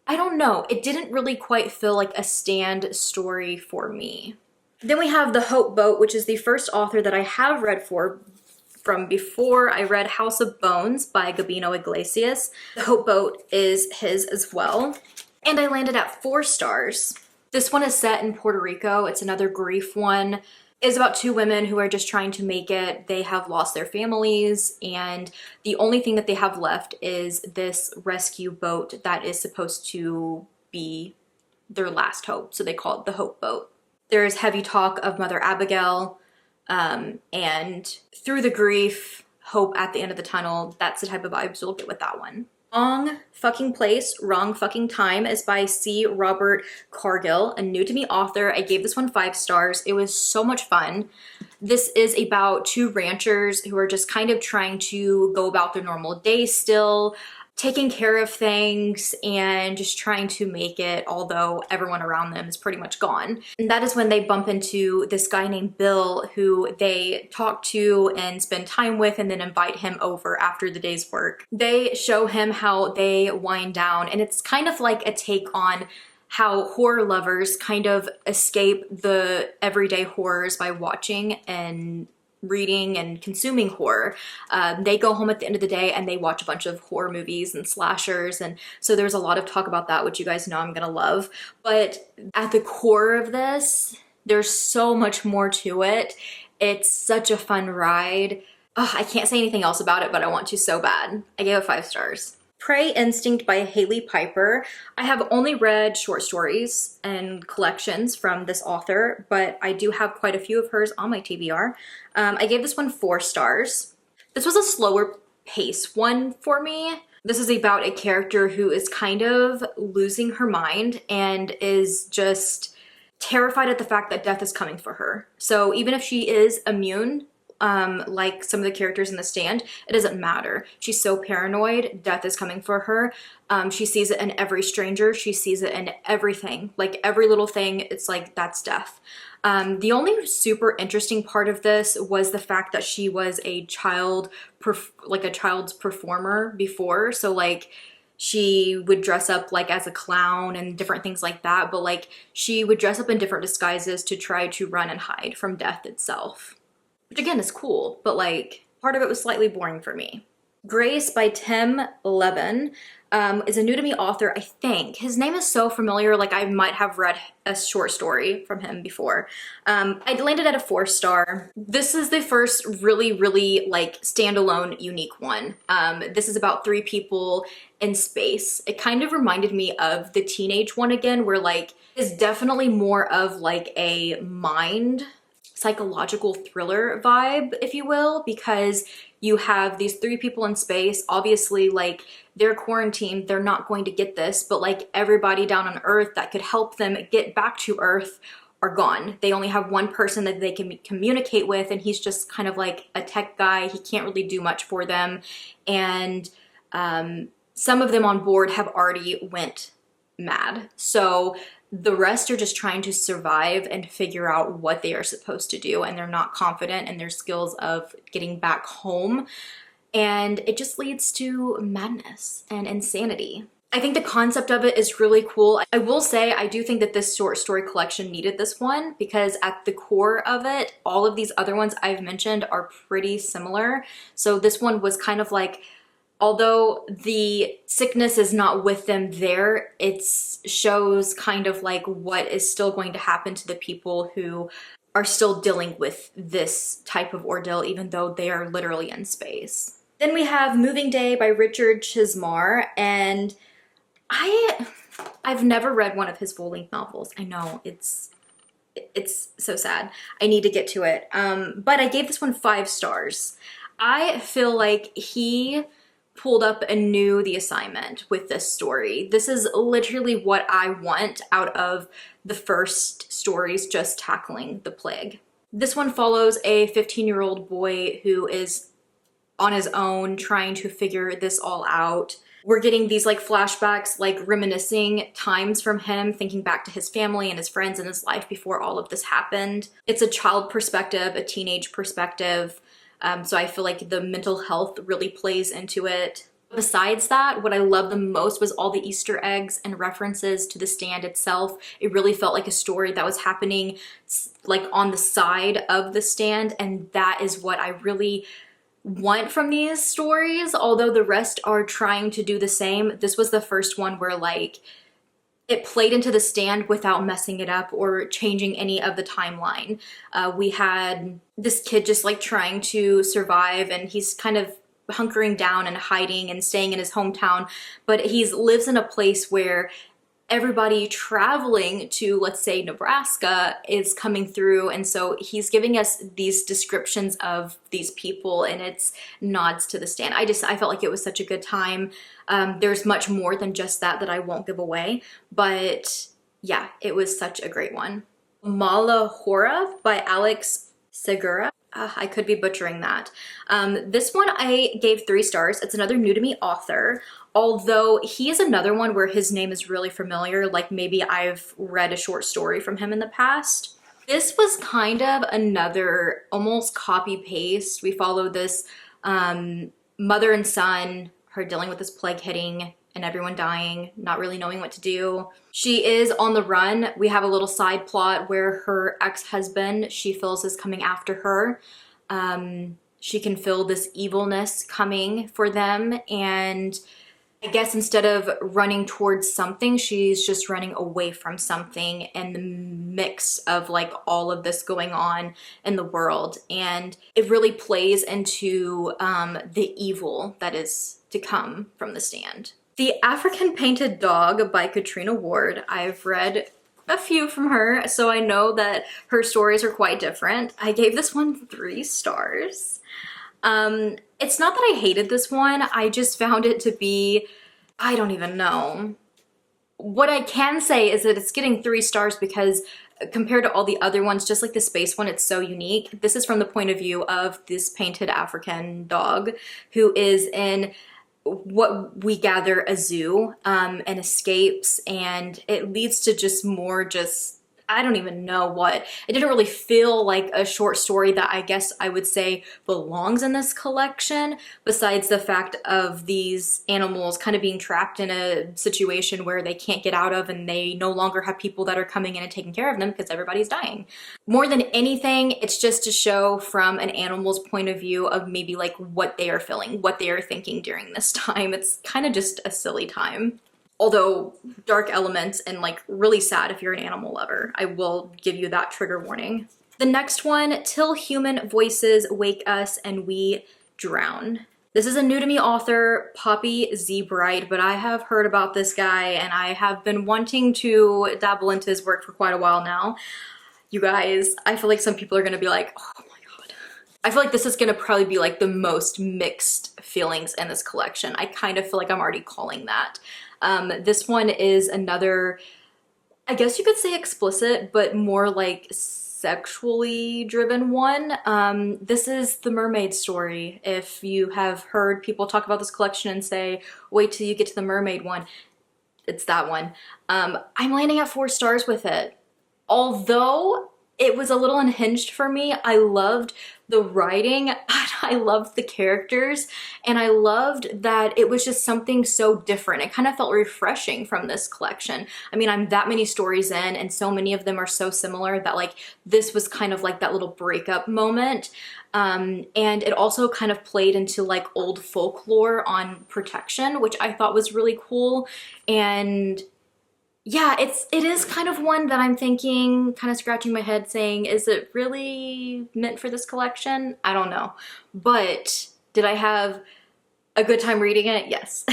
I don't know, it didn't really quite feel like a Stand story for me. Then we have The Hope Boat, which is the first author that I have read from before. I read House of Bones by Gabino Iglesias. The Hope Boat is his as well, and I landed at 4 stars. This one is set in Puerto Rico. It's another grief one. It's about 2 women who are just trying to make it. They have lost their families, and the only thing that they have left is this rescue boat that is supposed to be their last hope. So they call it the Hope Boat. There's heavy talk of Mother Abigail, and through the grief, hope at the end of the tunnel. That's the type of vibes you'll get with that one. Wrong Fucking Place, Wrong Fucking Time is by C. Robert Cargill, a new to me author. I gave this one 5 stars. It was so much fun. This is about 2 ranchers who are just kind of trying to go about their normal day still, taking care of things and just trying to make it, although everyone around them is pretty much gone. And that is when they bump into this guy named Bill, who they talk to and spend time with and then invite him over after the day's work. They show him how they wind down, and it's kind of like a take on how horror lovers kind of escape the everyday horrors by watching and reading and consuming horror. They go home at the end of the day and they watch a bunch of horror movies and slashers, and so there's a lot of talk about that, which you guys know I'm gonna love. But at the core of this, there's so much more to it. It's such a fun ride. Ugh, I can't say anything else about it, but I want to so bad. I gave it 5 stars. Prey Instinct by Haley Piper. I have only read short stories and collections from this author, but I do have quite a few of hers on my TBR. I gave this one 4 stars. This was a slower pace one for me. This is about a character who is kind of losing her mind and is just terrified at the fact that death is coming for her. So even if she is immune, like some of the characters in The Stand, it doesn't matter. She's so paranoid, death is coming for her. She sees it in every stranger, she sees it in everything. Like every little thing, it's like, that's death. The only super interesting part of this was the fact that she was a child's performer before. So like, she would dress up like as a clown and different things like that, but like she would dress up in different disguises to try to run and hide from death itself. Which again is cool, but like part of it was slightly boring for me. Grace by Tim Levin is a new to me author, I think. His name is so familiar, like I might have read a short story from him before. I landed at a 4 star. This is the first really like standalone unique one. This is about 3 people in space. It kind of reminded me of the teenage one again, where like it's definitely more of like a mind psychological thriller vibe, if you will, because you have these 3 people in space. Obviously, like, they're quarantined, they're not going to get this, but like everybody down on Earth that could help them get back to Earth are gone. They only have one person that they can communicate with, and he's just kind of like a tech guy. He can't really do much for them. And some of them on board have already went mad. So the rest are just trying to survive and figure out what they are supposed to do, and they're not confident in their skills of getting back home. And it just leads to madness and insanity. I think the concept of it is really cool. I will say I do think that this short story collection needed this one, because at the core of it, all of these other ones I've mentioned are pretty similar. So this one was kind of like, although the sickness is not with them there, it shows kind of like what is still going to happen to the people who are still dealing with this type of ordeal, even though they are literally in space. Then we have Moving Day by Richard Chismar, and I've never read one of his full-length novels. I know, it's so sad. I need to get to it. But I gave this one 5 stars. I feel like he pulled up anew the assignment with this story. This is literally what I want out of the first stories just tackling the plague. This one follows a 15-year-old boy who is on his own trying to figure this all out. We're getting these like flashbacks, like reminiscing times from him, thinking back to his family and his friends and his life before all of this happened. It's a child perspective, a teenage perspective. So I feel like the mental health really plays into it. Besides that, what I loved the most was all the Easter eggs and references to the stand itself. It really felt like a story that was happening like on the side of the stand, and that is what I really want from these stories. Although the rest are trying to do the same, this was the first one where like it played into the stand without messing it up or changing any of the timeline. We had this kid just like trying to survive, and he's kind of hunkering down and hiding and staying in his hometown, but he lives in a place where everybody traveling to, let's say, Nebraska is coming through, and so he's giving us these descriptions of these people, and it's nods to the stand. I felt like it was such a good time. There's much more than just that I won't give away, but yeah, it was such a great one. Malahora by Alex Segura. I could be butchering that. This one I gave 3 stars. It's another new to me author, although he is another one where his name is really familiar, like maybe I've read a short story from him in the past. This was kind of another almost copy paste. We follow this mother and son, her dealing with this plague hitting and everyone dying, not really knowing what to do. She is on the run. We have a little side plot where her ex-husband, she feels, is coming after her. She can feel this evilness coming for them, and I guess instead of running towards something, she's just running away from something, and the mix of like all of this going on in the world. And it really plays into the evil that is to come from the stand. The African Painted Dog by Katrina Ward. I've read a few from her, so I know that her stories are quite different. I gave this one 3 stars. It's not that I hated this one, I just found it to be, I don't even know. What I can say is that it's getting 3 stars because compared to all the other ones, just like the space one, it's so unique. This is from the point of view of this painted African dog who is in what we gather a zoo and escapes, and it leads to just more I don't even know what. It didn't really feel like a short story that I guess I would say belongs in this collection, besides the fact of these animals kind of being trapped in a situation where they can't get out of, and they no longer have people that are coming in and taking care of them because everybody's dying. More than anything, it's just to show from an animal's point of view of maybe like what they are feeling, what they are thinking during this time. It's kind of just a silly time. Although dark elements and like really sad if you're an animal lover. I will give you that trigger warning. The next one, Till Human Voices Wake Us and We Drown. This is a new to me author, Poppy Z. Bright, but I have heard about this guy and I have been wanting to dabble into his work for quite a while now. You guys, I feel like some people are gonna be like, oh my God. I feel like this is gonna probably be like the most mixed feelings in this collection. I kind of feel like I'm already calling that. This one is another, I guess you could say explicit, but more like sexually driven one. This is the mermaid story. If you have heard people talk about this collection and say, wait till you get to the mermaid one, it's that one. I'm landing at 4 stars with it. Although it was a little unhinged for me, I loved the writing, I loved the characters, and I loved that it was just something so different. It kind of felt refreshing from this collection. I mean, I'm that many stories in, and so many of them are so similar that like this was kind of like that little breakup moment. And it also kind of played into like old folklore on protection, which I thought was really cool. And yeah, it is kind of one that I'm thinking, kind of scratching my head saying, is it really meant for this collection? I don't know. But did I have a good time reading it? Yes.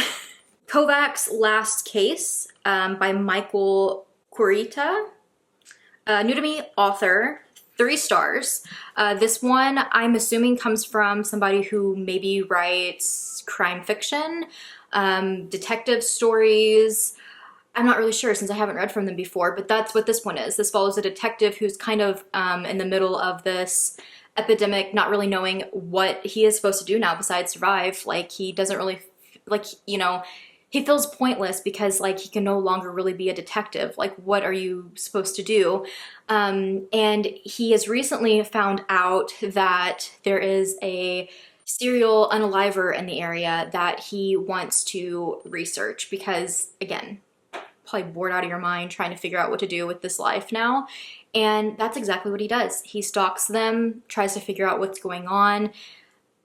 Kovac's Last Case by Michael Kurita. New to me author, 3 stars. This one I'm assuming comes from somebody who maybe writes crime fiction, detective stories. I'm not really sure since I haven't read from them before, but that's what this one is. This follows a detective who's kind of in the middle of this epidemic, not really knowing what he is supposed to do now besides survive. Like he doesn't really, like, you know, he feels pointless because like he can no longer really be a detective. Like what are you supposed to do? And he has recently found out that there is a serial unaliver in the area that he wants to research because, again, probably bored out of your mind trying to figure out what to do with this life now. And that's exactly what he does. He stalks them, tries to figure out what's going on.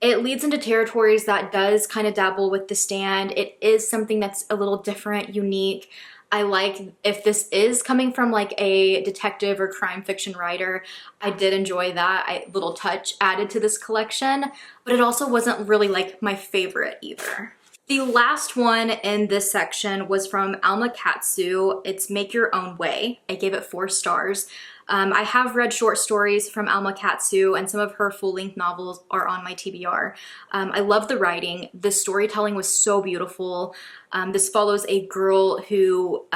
It leads into territories that does kind of dabble with The Stand. It is something that's a little different, unique. I like if this is coming from like a detective or crime fiction writer, I did enjoy that. Little touch added to this collection, but it also wasn't really like my favorite either. The last one in this section was from Alma Katsu. It's Make Your Own Way. I gave it 4 stars. I have read short stories from Alma Katsu, and some of her full-length novels are on my TBR. I love the writing. The storytelling was so beautiful. This follows a girl who,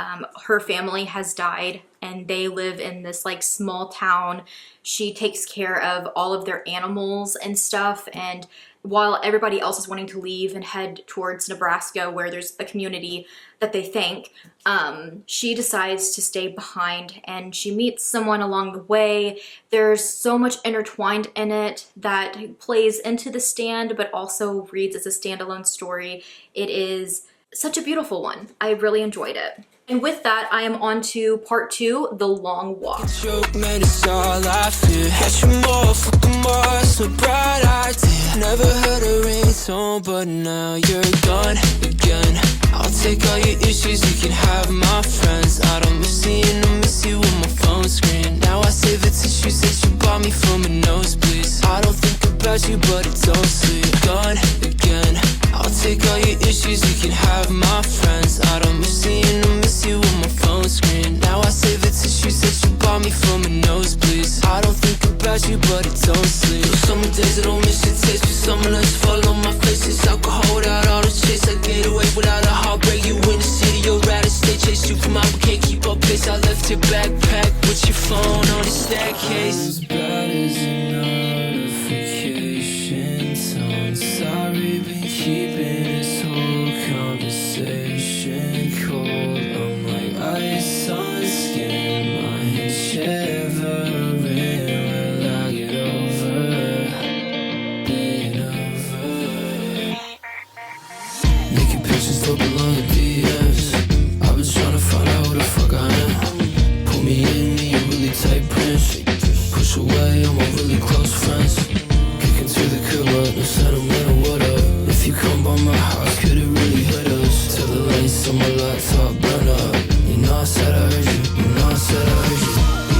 her family has died, and they live in this like small town. She takes care of all of their animals and stuff, and while everybody else is wanting to leave and head towards Nebraska where there's a community that they think, she decides to stay behind and she meets someone along the way. There's so much intertwined in it that plays into The Stand but also reads as a standalone story. It is such a beautiful one. I really enjoyed it. And with that, I am on to part 2, The Long Walk. Joke, man, it's all I fear. Catch 'em all, fuck 'em all, it's a bright idea. Never heard a ringtone, but now you're gone again. I'll take all your issues, you can have my friends. I don't miss seeing them, miss you on my phone screen. Now I save the tissues that you bought me from a nosebleed. I don't think about you, but it don't sleep. Gone again. I'll take all your issues, you can have my friends. I don't miss seeing them, miss you on my phone screen. Now I save the tissues that you bought me from a nosebleed. I don't think about you, but it don't sleep. Summer days I don't miss your taste, but summer nights fall on my face. It's alcohol without all the chase. I get away without a heartbreak. You in the city, you're out of state. Chase you from out, but can't keep up pace. I left your backpack with your phone on the staircase. As bad as a notification tone. Sorry, been keeping this whole conversation cold. I'm like ice on skin, my head shivering. Will I get over being over? Making pictures don't belong to DMs. I've been trying to find out who the fuck I am. Put me in me a really tight pinch. Push away all my really close friends. Kicking to the curb, but no sentimental what up. If you come by my house, could it really hit us? Till the lights on my laptop burn up. You know I said I heard you, you know I said I heard you.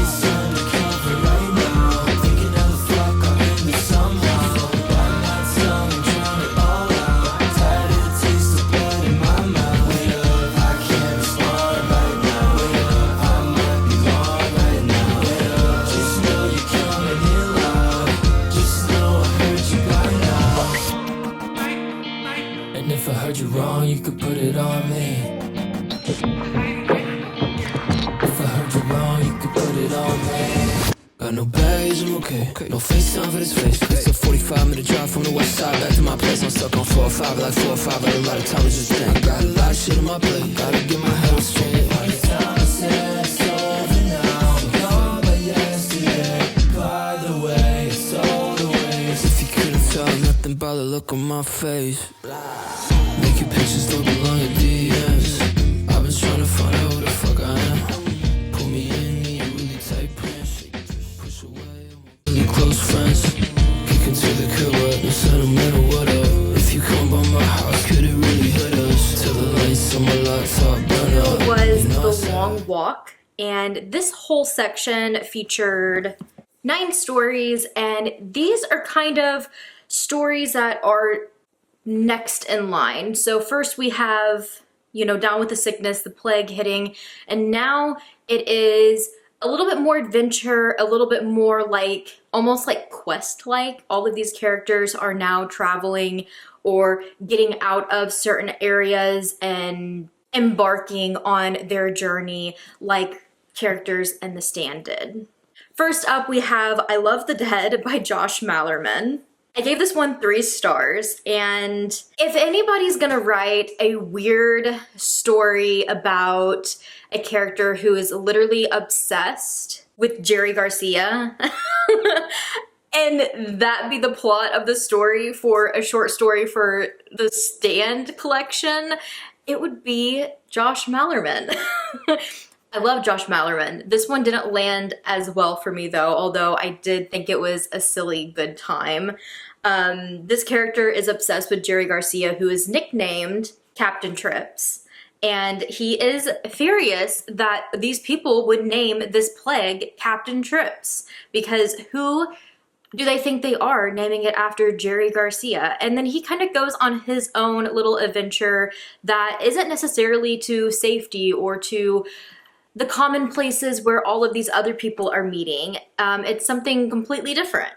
It's undercover right now. Thinking how the fuck I end it somehow. Bite my tongue and drown it all out. Tired of the taste of blood in my mouth. Wait up, I can't respond right now. Wait up, I might be gone right now. Wait up, just know you're coming in loud. Just know I heard you by now. And if I heard you wrong, you could put it on me. If I heard you wrong, you could put it on me. Got no no baggage, I'm okay. No FaceTime for this face. It's a 45-minute drive from the west side back to my place. I'm stuck on 4 or 5, like 4 or 5. But a lot of time to just think. Got a lot of shit on my plate. Gotta get my head straight. By the time I said it's over now, gone by yesterday. By the way, it's all the ways. If you couldn't tell nothing by the look on my face. Making pictures don't belong in DMs. I've been trying to find out who the fuck I am. Pull me in, me a really tight pants. Push away, really close friends. Kick into the curb, no sentimental, what up? If you come by my house, could it really hit us? Till the lights on my laptop burn up. It was The Long Walk, and this whole section featured 9 stories, and these are kind of stories that are next in line. So first we have, you know, Down with the Sickness, the plague hitting, and now it is a little bit more adventure, a little bit more like, almost like quest-like. All of these characters are now traveling or getting out of certain areas and embarking on their journey like characters in The Stand did. First up, we have I Love the Dead by Josh Malerman. I gave this one 3 stars, and if anybody's gonna write a weird story about a character who is literally obsessed with Jerry Garcia, and that be the plot of the story for a short story for the Stand collection, it would be Josh Malerman. I love Josh Malerman. This one didn't land as well for me though, although I did think it was a silly good time. This character is obsessed with Jerry Garcia, who is nicknamed Captain Trips. And he is furious that these people would name this plague Captain Trips, because who do they think they are naming it after Jerry Garcia? And then he kind of goes on his own little adventure that isn't necessarily to safety or to the common places where all of these other people are meeting. It's something completely different.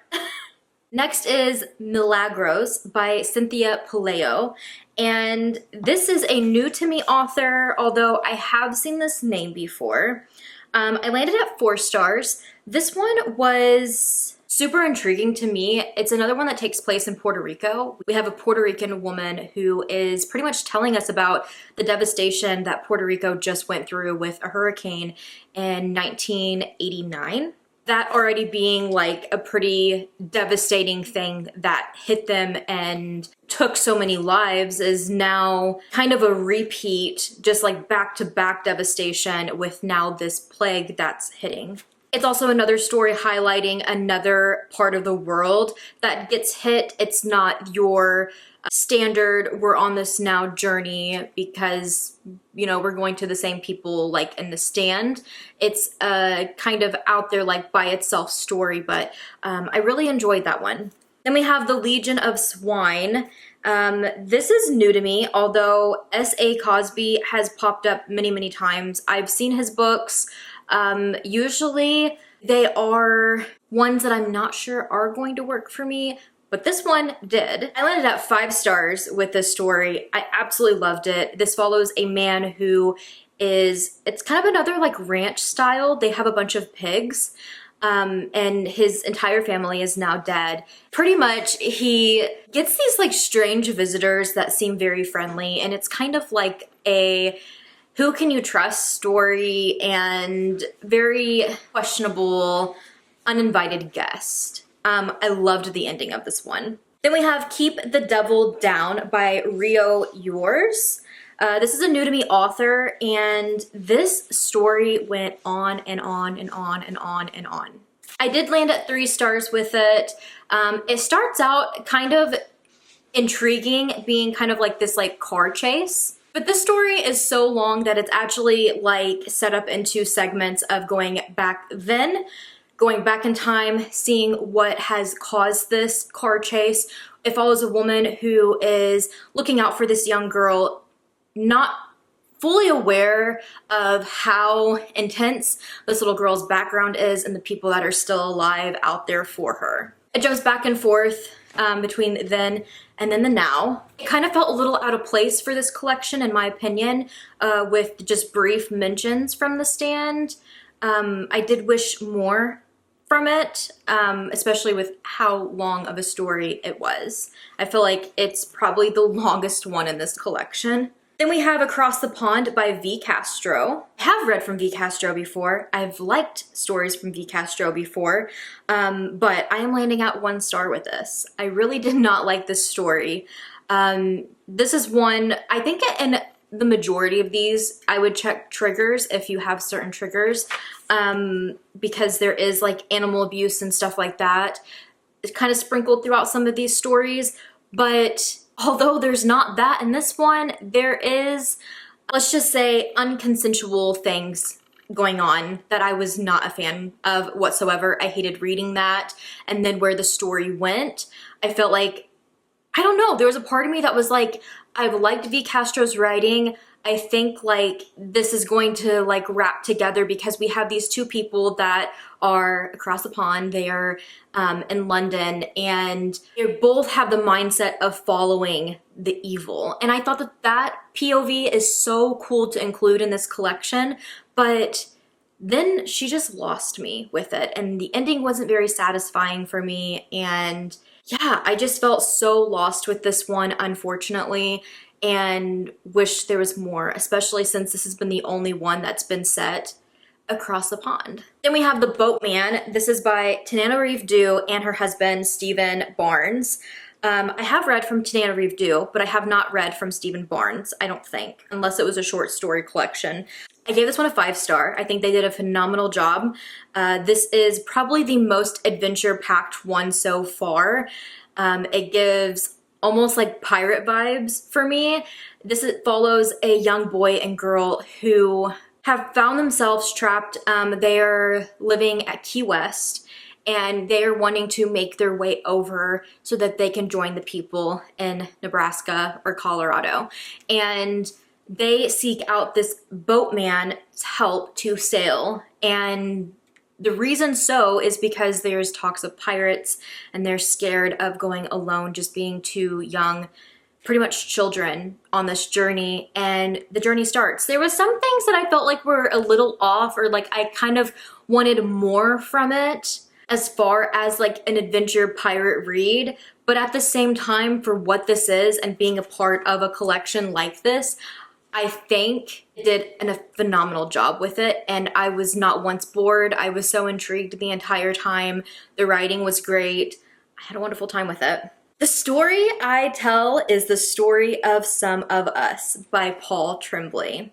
Next is Milagros by Cynthia Palaio. And this is a new to me author, although I have seen this name before. I landed at 4 stars. This one was super intriguing to me. It's another one that takes place in Puerto Rico. We have a Puerto Rican woman who is pretty much telling us about the devastation that Puerto Rico just went through with a hurricane in 1989. That already being like a pretty devastating thing that hit them and took so many lives is now kind of a repeat, just like back-to-back devastation with now this plague that's hitting. It's also another story highlighting another part of the world that gets hit. It's not your standard, we're on this now journey because, you know, we're going to the same people like in The Stand. It's a kind of out there like by itself story, but I really enjoyed that one. Then we have The Legion of Swine. This is new to me, although S.A. Cosby has popped up many, many times. I've seen his books. Usually they are ones that I'm not sure are going to work for me, but this one did. I landed at 5 stars with this story. I absolutely loved it. This follows a man who is, it's kind of another like ranch style. They have a bunch of pigs. And his entire family is now dead. Pretty much he gets these like strange visitors that seem very friendly, and it's kind of like a who can you trust story and very questionable uninvited guest. I loved the ending of this one. Then we have Keep the Devil Down by Rio Yours. This is a new to me author, and this story went on and on and on and on and on. I did land at 3 stars with it. It starts out kind of intriguing, being kind of like this like car chase. But this story is so long that it's actually like set up into segments of going back then, going back in time, seeing what has caused this car chase. It follows a woman who is looking out for this young girl, not fully aware of how intense this little girl's background is and the people that are still alive out there for her. It jumps back and forth between then and then the now. It kind of felt a little out of place for this collection, in my opinion, with just brief mentions from The Stand. I did wish more from it, especially with how long of a story it was. I feel like it's probably the longest one in this collection. Then we have Across the Pond by V. Castro. I have read from V. Castro before. I've liked stories from V. Castro before, but I am landing at 1 star with this. I really did not like this story. This is one, I think in the majority of these, I would check triggers if you have certain triggers, because there is like animal abuse and stuff like that. It's kind of sprinkled throughout some of these stories, but although there's not that in this one, there is, let's just say, unconsensual things going on that I was not a fan of whatsoever. I hated reading that. And then where the story went, I felt like, I don't know, there was a part of me that was like, I've liked V. Castro's writing. I think like this is going to like wrap together because we have these two people that are across the pond. They are in London, and they both have the mindset of following the evil. And I thought that that POV is so cool to include in this collection, but then she just lost me with it. And the ending wasn't very satisfying for me. And yeah, I just felt so lost with this one, unfortunately, and wish there was more, especially since this has been the only one that's been set across the pond. Then we have The Boatman. This is by Tananarive Due and her husband, Stephen Barnes. I have read from Tananarive Due, but I have not read from Stephen Barnes, I don't think, unless it was a short story collection. I gave this one a 5 star. I think they did a phenomenal job. This is probably the most adventure-packed one so far. It gives almost like pirate vibes for me. This follows a young boy and girl who have found themselves trapped. They are living at Key West, and they are wanting to make their way over so that they can join the people in Nebraska or Colorado. And they seek out this boatman's help to sail. And the reason so is because there's talks of pirates, and they're scared of going alone, just being too young, pretty much children on this journey. And the journey starts. There was some things that I felt like were a little off, or like I kind of wanted more from it as far as like an adventure pirate read. But at the same time, for what this is and being a part of a collection like this, I think it did a phenomenal job with it, and I was not once bored. I was so intrigued the entire time. The writing was great. I had a wonderful time with it. The story I tell is The Story of Some of Us by Paul Tremblay.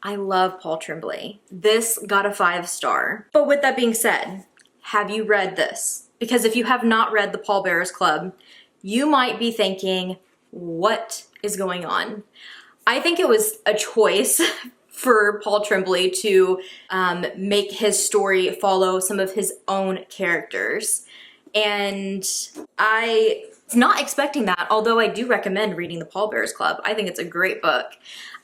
I love Paul Tremblay. This got a 5 star. But with that being said, have you read this? Because if you have not read The Pallbearers Club, you might be thinking, what is going on? I think it was a choice for Paul Tremblay to make his story follow some of his own characters. And I was not expecting that, although I do recommend reading The Pallbearers Club. I think it's a great book.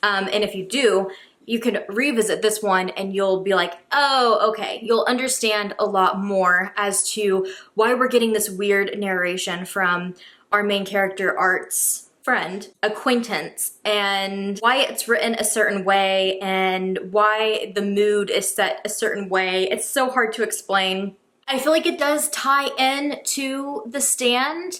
And if you do, you can revisit this one and you'll be like, oh, okay. You'll understand a lot more as to why we're getting this weird narration from our main character, Art's acquaintance, and why it's written a certain way and why the mood is set a certain way. It's so hard to explain. I feel like it does tie in to The Stand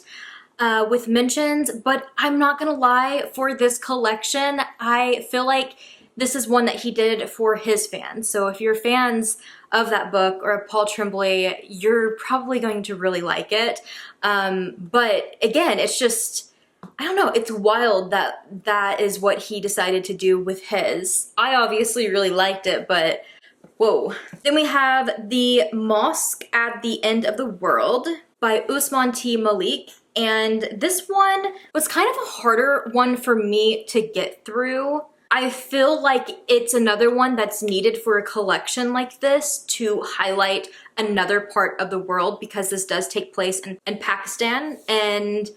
with mentions, but I'm not gonna lie, for this collection, I feel like this is one that he did for his fans. So if you're fans of that book or of Paul Tremblay, you're probably going to really like it. But again, it's just, I don't know, it's wild that that is what he decided to do with his. I obviously really liked it, but whoa. Then we have The Mosque at the End of the World by Usman T. Malik. And this one was kind of a harder one for me to get through. I feel like it's another one that's needed for a collection like this to highlight another part of the world, because this does take place in Pakistan, and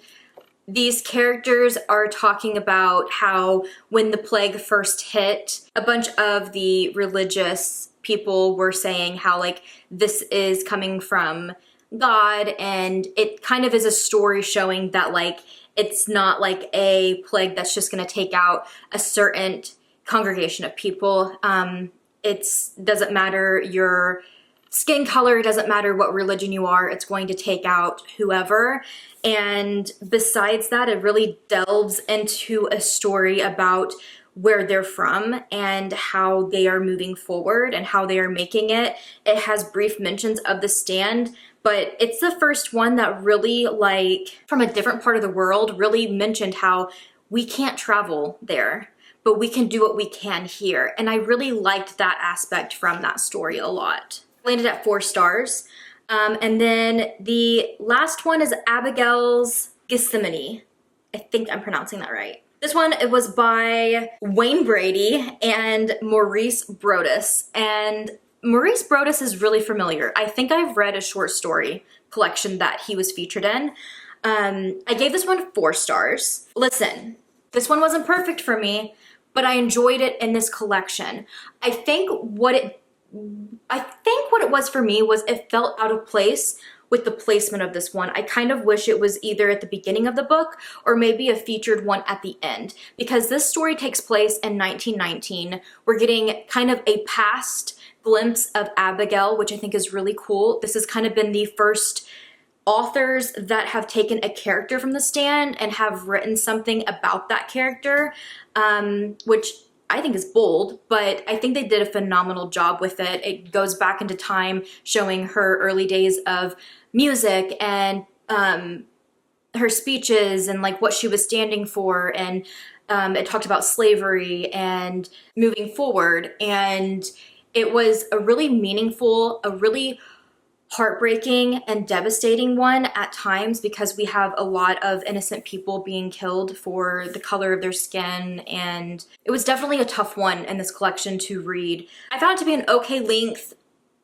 these characters are talking about how when the plague first hit, a bunch of the religious people were saying how like this is coming from God, and it kind of is a story showing that like it's not like a plague that's just going to take out a certain congregation of people. It doesn't matter your skin color, it doesn't matter what religion you are, it's going to take out whoever. And besides that, it really delves into a story about where they're from and how they are moving forward and how they are making it. It has brief mentions of the stand, but it's the first one that really, like, from a different part of the world, really mentioned how we can't travel there, but we can do what we can here. And I really liked that aspect from that story a lot. Landed at 4 stars. And then the last one is Abigail's Gethsemane. I think I'm pronouncing that right. This one, it was by Wayne Brady and Maurice Brodus. And Maurice Brodus is really familiar. I think I've read a short story collection that he was featured in. I gave this one 4 stars. Listen, this one wasn't perfect for me, but I enjoyed it in this collection. I think what it was for me was it felt out of place with the placement of this one. I kind of wish it was either at the beginning of the book or maybe a featured one at the end, because this story takes place in 1919. We're getting kind of a past glimpse of Abigail, which I think is really cool. This has kind of been the first authors that have taken a character from the stand and have written something about that character, which I think is bold, but I think they did a phenomenal job with it. It goes back into time, showing her early days of music and her speeches and like what she was standing for, and it talked about slavery and moving forward, and it was a really meaningful, a really heartbreaking and devastating one at times, because we have a lot of innocent people being killed for the color of their skin, and it was definitely a tough one in this collection to read. I found it to be an okay length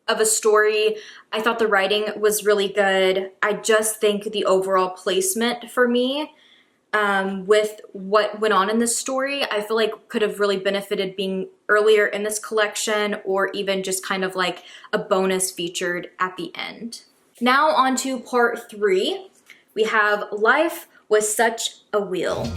of a story. I thought the writing was really good. I just think the overall placement for me, with what went on in this story, I feel like could have really benefited being earlier in this collection, or even just kind of like a bonus featured at the end. Now on to part 3. We have Life Was Such a Wheel.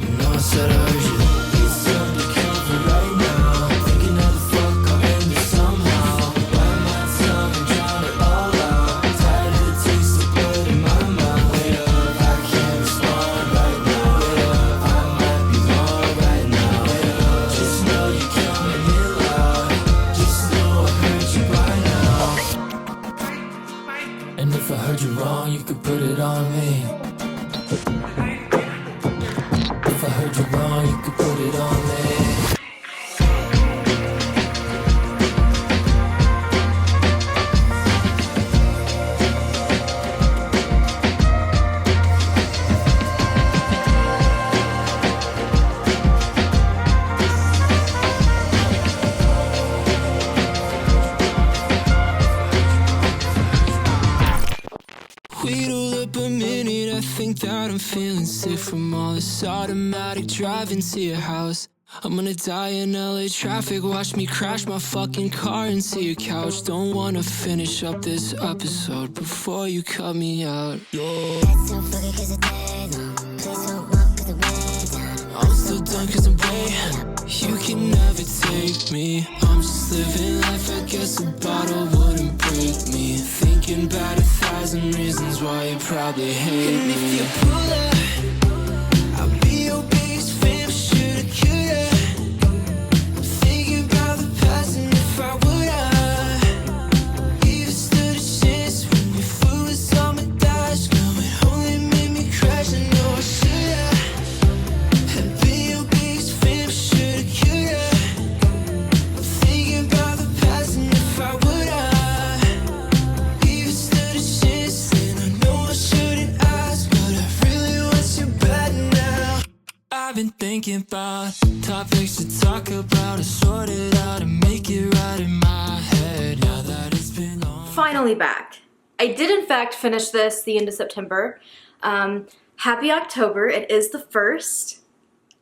If I heard you wrong, you could put it on me. If I heard you wrong, you could put it on me. Wait all up a minute, I think that I'm feeling sick from all this automatic driving to your house. I'm gonna die in LA traffic, watch me crash my fucking car into your couch. Don't wanna finish up this episode before you cut me out. I'm still done cause I'm way. You can never take me. I'm just living life, I guess a bottle wouldn't break me. Thinking about 1,000 reasons why you probably hate me. And if you pull up, I'll be your biggest fan, shoulda, coulda. I'm thinking about the past and if I would've even stood a chance when your foot was on my dash. No, it only made me crash, I know I shoulda. And be your biggest fan, shoulda, coulda. I'm thinking about the past and if I would've even stood a chance, and I know I shouldn't ask, but I really want you bad now. I've been thinking about topics to talk about, to sort it out and make it right in my head. Now that it's been long. Finally back. I did in fact finish this the end of September. Happy October, it is the 1st.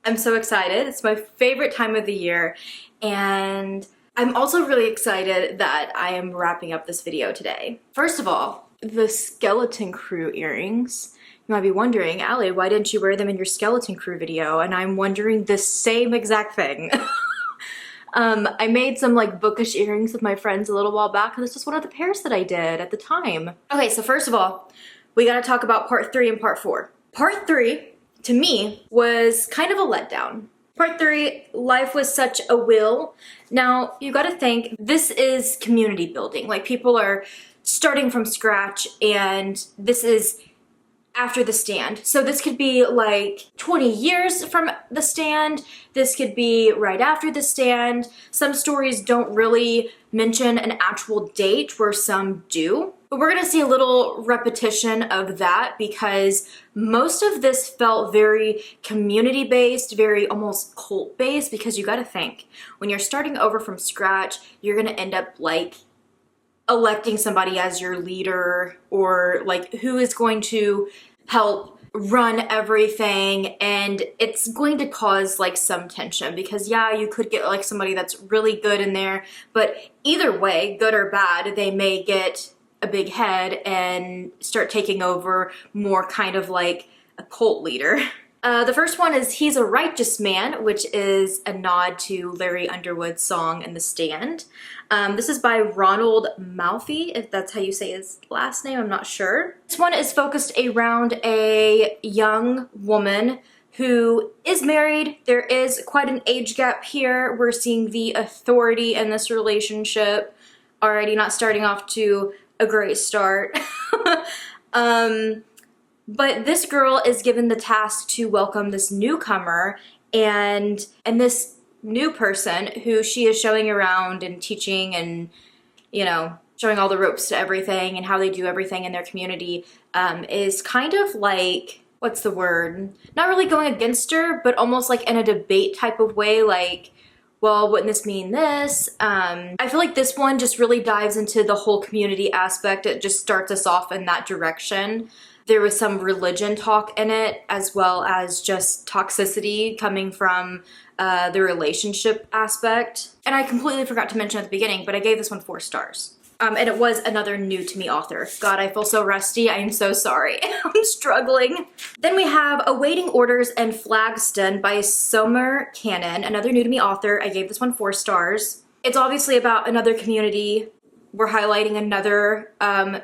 I'm so excited. It's my favorite time of the year, and I'm also really excited that I am wrapping up this video today. First of all, the Skeleton Crew earrings. You might be wondering, Allie, why didn't you wear them in your Skeleton Crew video? And I'm wondering the same exact thing. I made some like bookish earrings with my friends a little while back, and this was one of the pairs that I did at the time. Okay, so first of all, we gotta talk about part 3 and part 4. Part 3, to me, was kind of a letdown. Part 3, life was such a will. Now, you gotta think, this is community building. Like, people are starting from scratch, and this is after the stand. So this could be like 20 years from the stand. This could be right after the stand. Some stories don't really mention an actual date, where some do. But we're gonna see a little repetition of that because most of this felt very community-based, very almost cult-based, because you gotta think, when you're starting over from scratch, you're gonna end up like electing somebody as your leader, or like who is going to help run everything, and it's going to cause like some tension because yeah, you could get like somebody that's really good in there, but either way, good or bad, they may get a big head and start taking over more kind of like a cult leader. The first one is He's a Righteous Man, which is a nod to Larry Underwood's song In the Stand. This is by Ronald Malfi, if that's how you say his last name, I'm not sure. This one is focused around a young woman who is married. There is quite an age gap here. We're seeing the authority in this relationship already not starting off to a great start. But this girl is given the task to welcome this newcomer, and this new person who she is showing around and teaching and, you know, showing all the ropes to everything and how they do everything in their community, is kind of like, what's the word? Not really going against her, but almost like in a debate type of way, like, well, wouldn't this mean this? I feel like this one just really dives into the whole community aspect. It just starts us off in that direction. There was some religion talk in it, as well as just toxicity coming from the relationship aspect. And I completely forgot to mention at the beginning, but I gave this one 4 stars. And it was another new to me author. God, I feel so rusty. I am so sorry. I'm struggling. Then we have Awaiting Orders and Flagston by Somer Cannon, another new to me author. I gave this one 4 stars. It's obviously about another community. We're highlighting another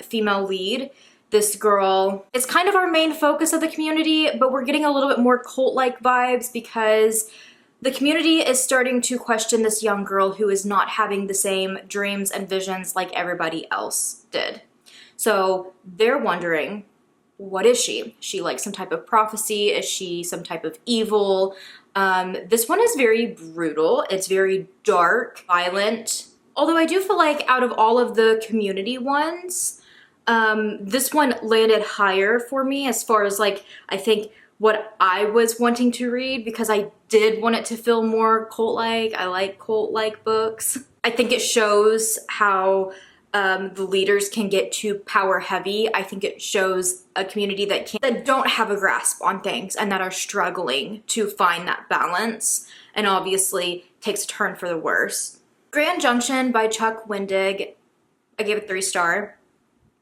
female lead. This girl is kind of our main focus of the community, but we're getting a little bit more cult-like vibes because the community is starting to question this young girl who is not having the same dreams and visions like everybody else did. So they're wondering, what is she? Is she like some type of prophecy? Is she some type of evil? This one is very brutal. It's very dark, violent. Although I do feel like out of all of the community ones, this one landed higher for me as far as like, I think what I was wanting to read, because I did want it to feel more cult-like. I like cult-like books. I think it shows how the leaders can get too power heavy. I think it shows a community that don't have a grasp on things and that are struggling to find that balance, and obviously takes a turn for the worse. Grand Junction by Chuck Wendig, I gave it 3 stars.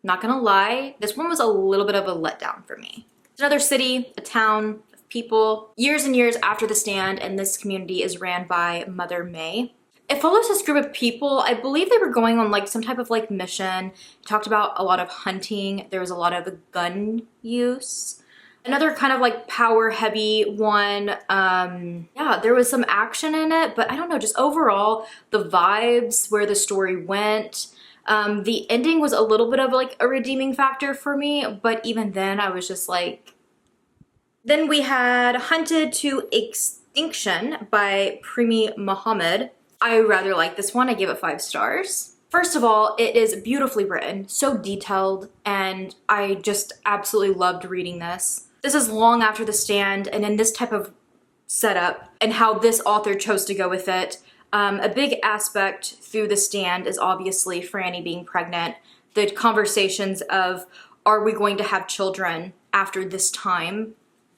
Not gonna lie, this one was a little bit of a letdown for me. It's another city, a town of people, years and years after the stand, and this community is ran by Mother May. It follows this group of people. I believe they were going on like some type of like mission. It talked about a lot of hunting. There was a lot of gun use. Another kind of like power heavy one. Yeah, there was some action in it, but I don't know, just overall, the vibes, where the story went. The ending was a little bit of like a redeeming factor for me, but even then I was just like... Then we had Hunted to Extinction by Premi Muhammad. I rather like this one. I gave it 5 stars. First of all, it is beautifully written, so detailed, and I just absolutely loved reading this. This is long after the stand, and in this type of setup, and how this author chose to go with it, a big aspect through the stand is obviously Franny being pregnant. The conversations of, are we going to have children after this time?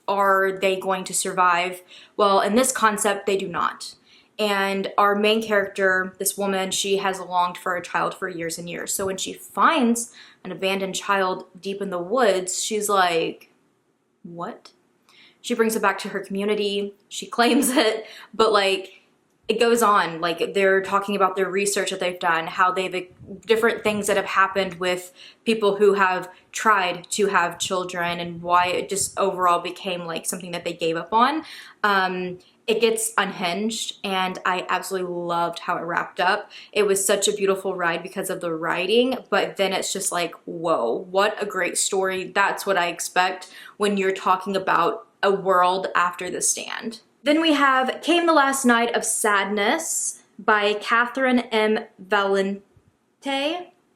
Are they going to survive? Well, in this concept, they do not. And our main character, this woman, she has longed for a child for years and years. So when she finds an abandoned child deep in the woods, she's like, what? She brings it back to her community. She claims it, but like, it goes on, like they're talking about their research that they've done, how they've different things that have happened with people who have tried to have children and why it just overall became like something that they gave up on. It gets unhinged, and I absolutely loved how it wrapped up. It was such a beautiful ride because of the writing, but then it's just like, whoa, what a great story. That's what I expect when you're talking about a world after The Stand. Then we have Came the Last Night of Sadness by Catherine M. Valente.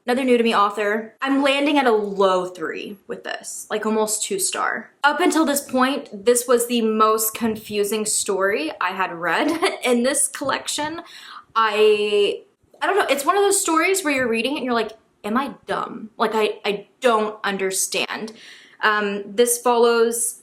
Another new to me author. I'm landing at a low 3 with this, like almost 2-star. Up until this point, this was the most confusing story I had read in this collection. I don't know, it's one of those stories where you're reading it and you're like, am I dumb? Like I don't understand. This follows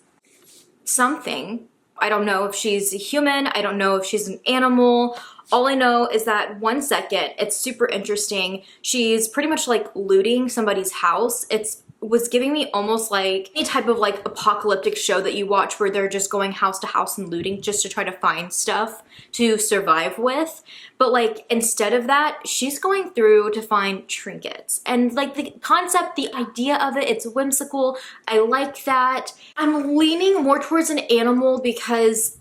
something. I don't know if she's a human, I don't know if she's an animal. All I know is that 1 second, it's super interesting. She's pretty much like looting somebody's house. It was giving me almost like any type of like apocalyptic show that you watch where they're just going house to house and looting just to try to find stuff to survive with. But like instead of that, she's going through to find trinkets. And like the concept, the idea of it, it's whimsical. I like that. I'm leaning more towards an animal because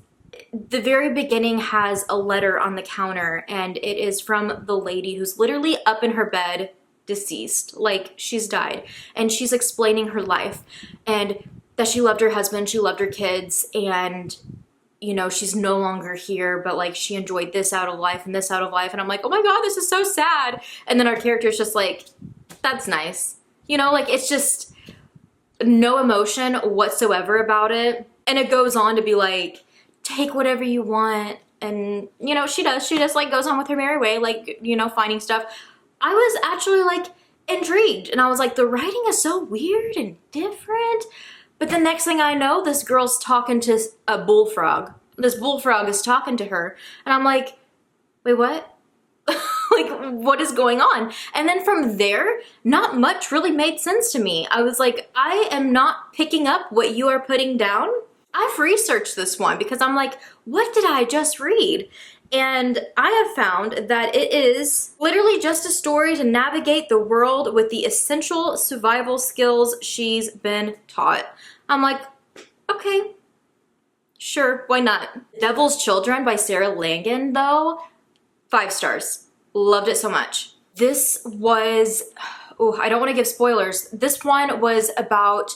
the very beginning has a letter on the counter, and it is from the lady who's literally up in her bed, deceased, like she's died, and she's explaining her life and that she loved her husband, she loved her kids, and you know, she's no longer here, but like she enjoyed this out of life and this out of life. And I'm like, oh my God, this is so sad. And then our character's just like, that's nice. You know, like it's just no emotion whatsoever about it. And it goes on to be like, take whatever you want. And you know, she just like goes on with her merry way, like, you know, finding stuff. I was actually like intrigued, and I was like, the writing is so weird and different. But the next thing I know, this girl's talking to a bullfrog. This bullfrog is talking to her, and I'm like, wait, what? Like, what is going on? And then from there, not much really made sense to me. I was like, I am not picking up what you are putting down. I've researched this one because I'm like, what did I just read? And I have found that it is literally just a story to navigate the world with the essential survival skills she's been taught. I'm like, okay, sure, why not? Devil's Children by Sarah Langan, though, 5 stars. Loved it so much. This was, oh, I don't want to give spoilers. This one was about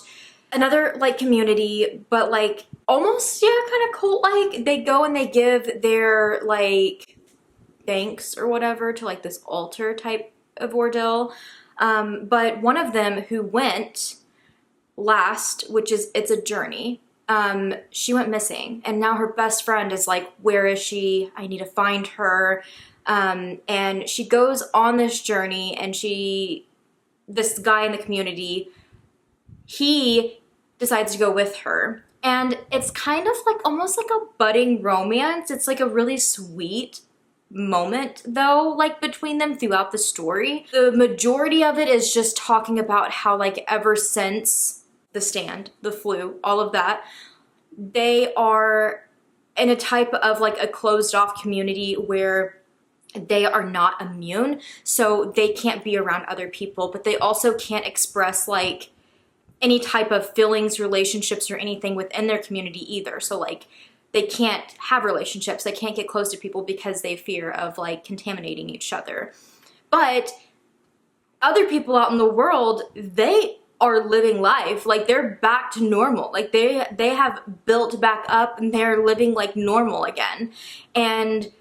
another like community, but like almost, yeah, kind of cult-like. They go and they give their like thanks or whatever to like this altar type of ordeal. But one of them who went last, which is, it's a journey, she went missing, and now her best friend is like, where is she? I need to find her. And she goes on this journey, and this guy in the community, he decides to go with her. And it's kind of like almost like a budding romance. It's like a really sweet moment though, like between them throughout the story. The majority of it is just talking about how like ever since The Stand, the flu, all of that, they are in a type of like a closed off community where they are not immune, so they can't be around other people, but they also can't express like any type of feelings, relationships, or anything within their community either. So like they can't have relationships, they can't get close to people because they fear of like contaminating each other. But other people out in the world, they are living life, like they're back to normal. Like they have built back up and they're living like normal again. And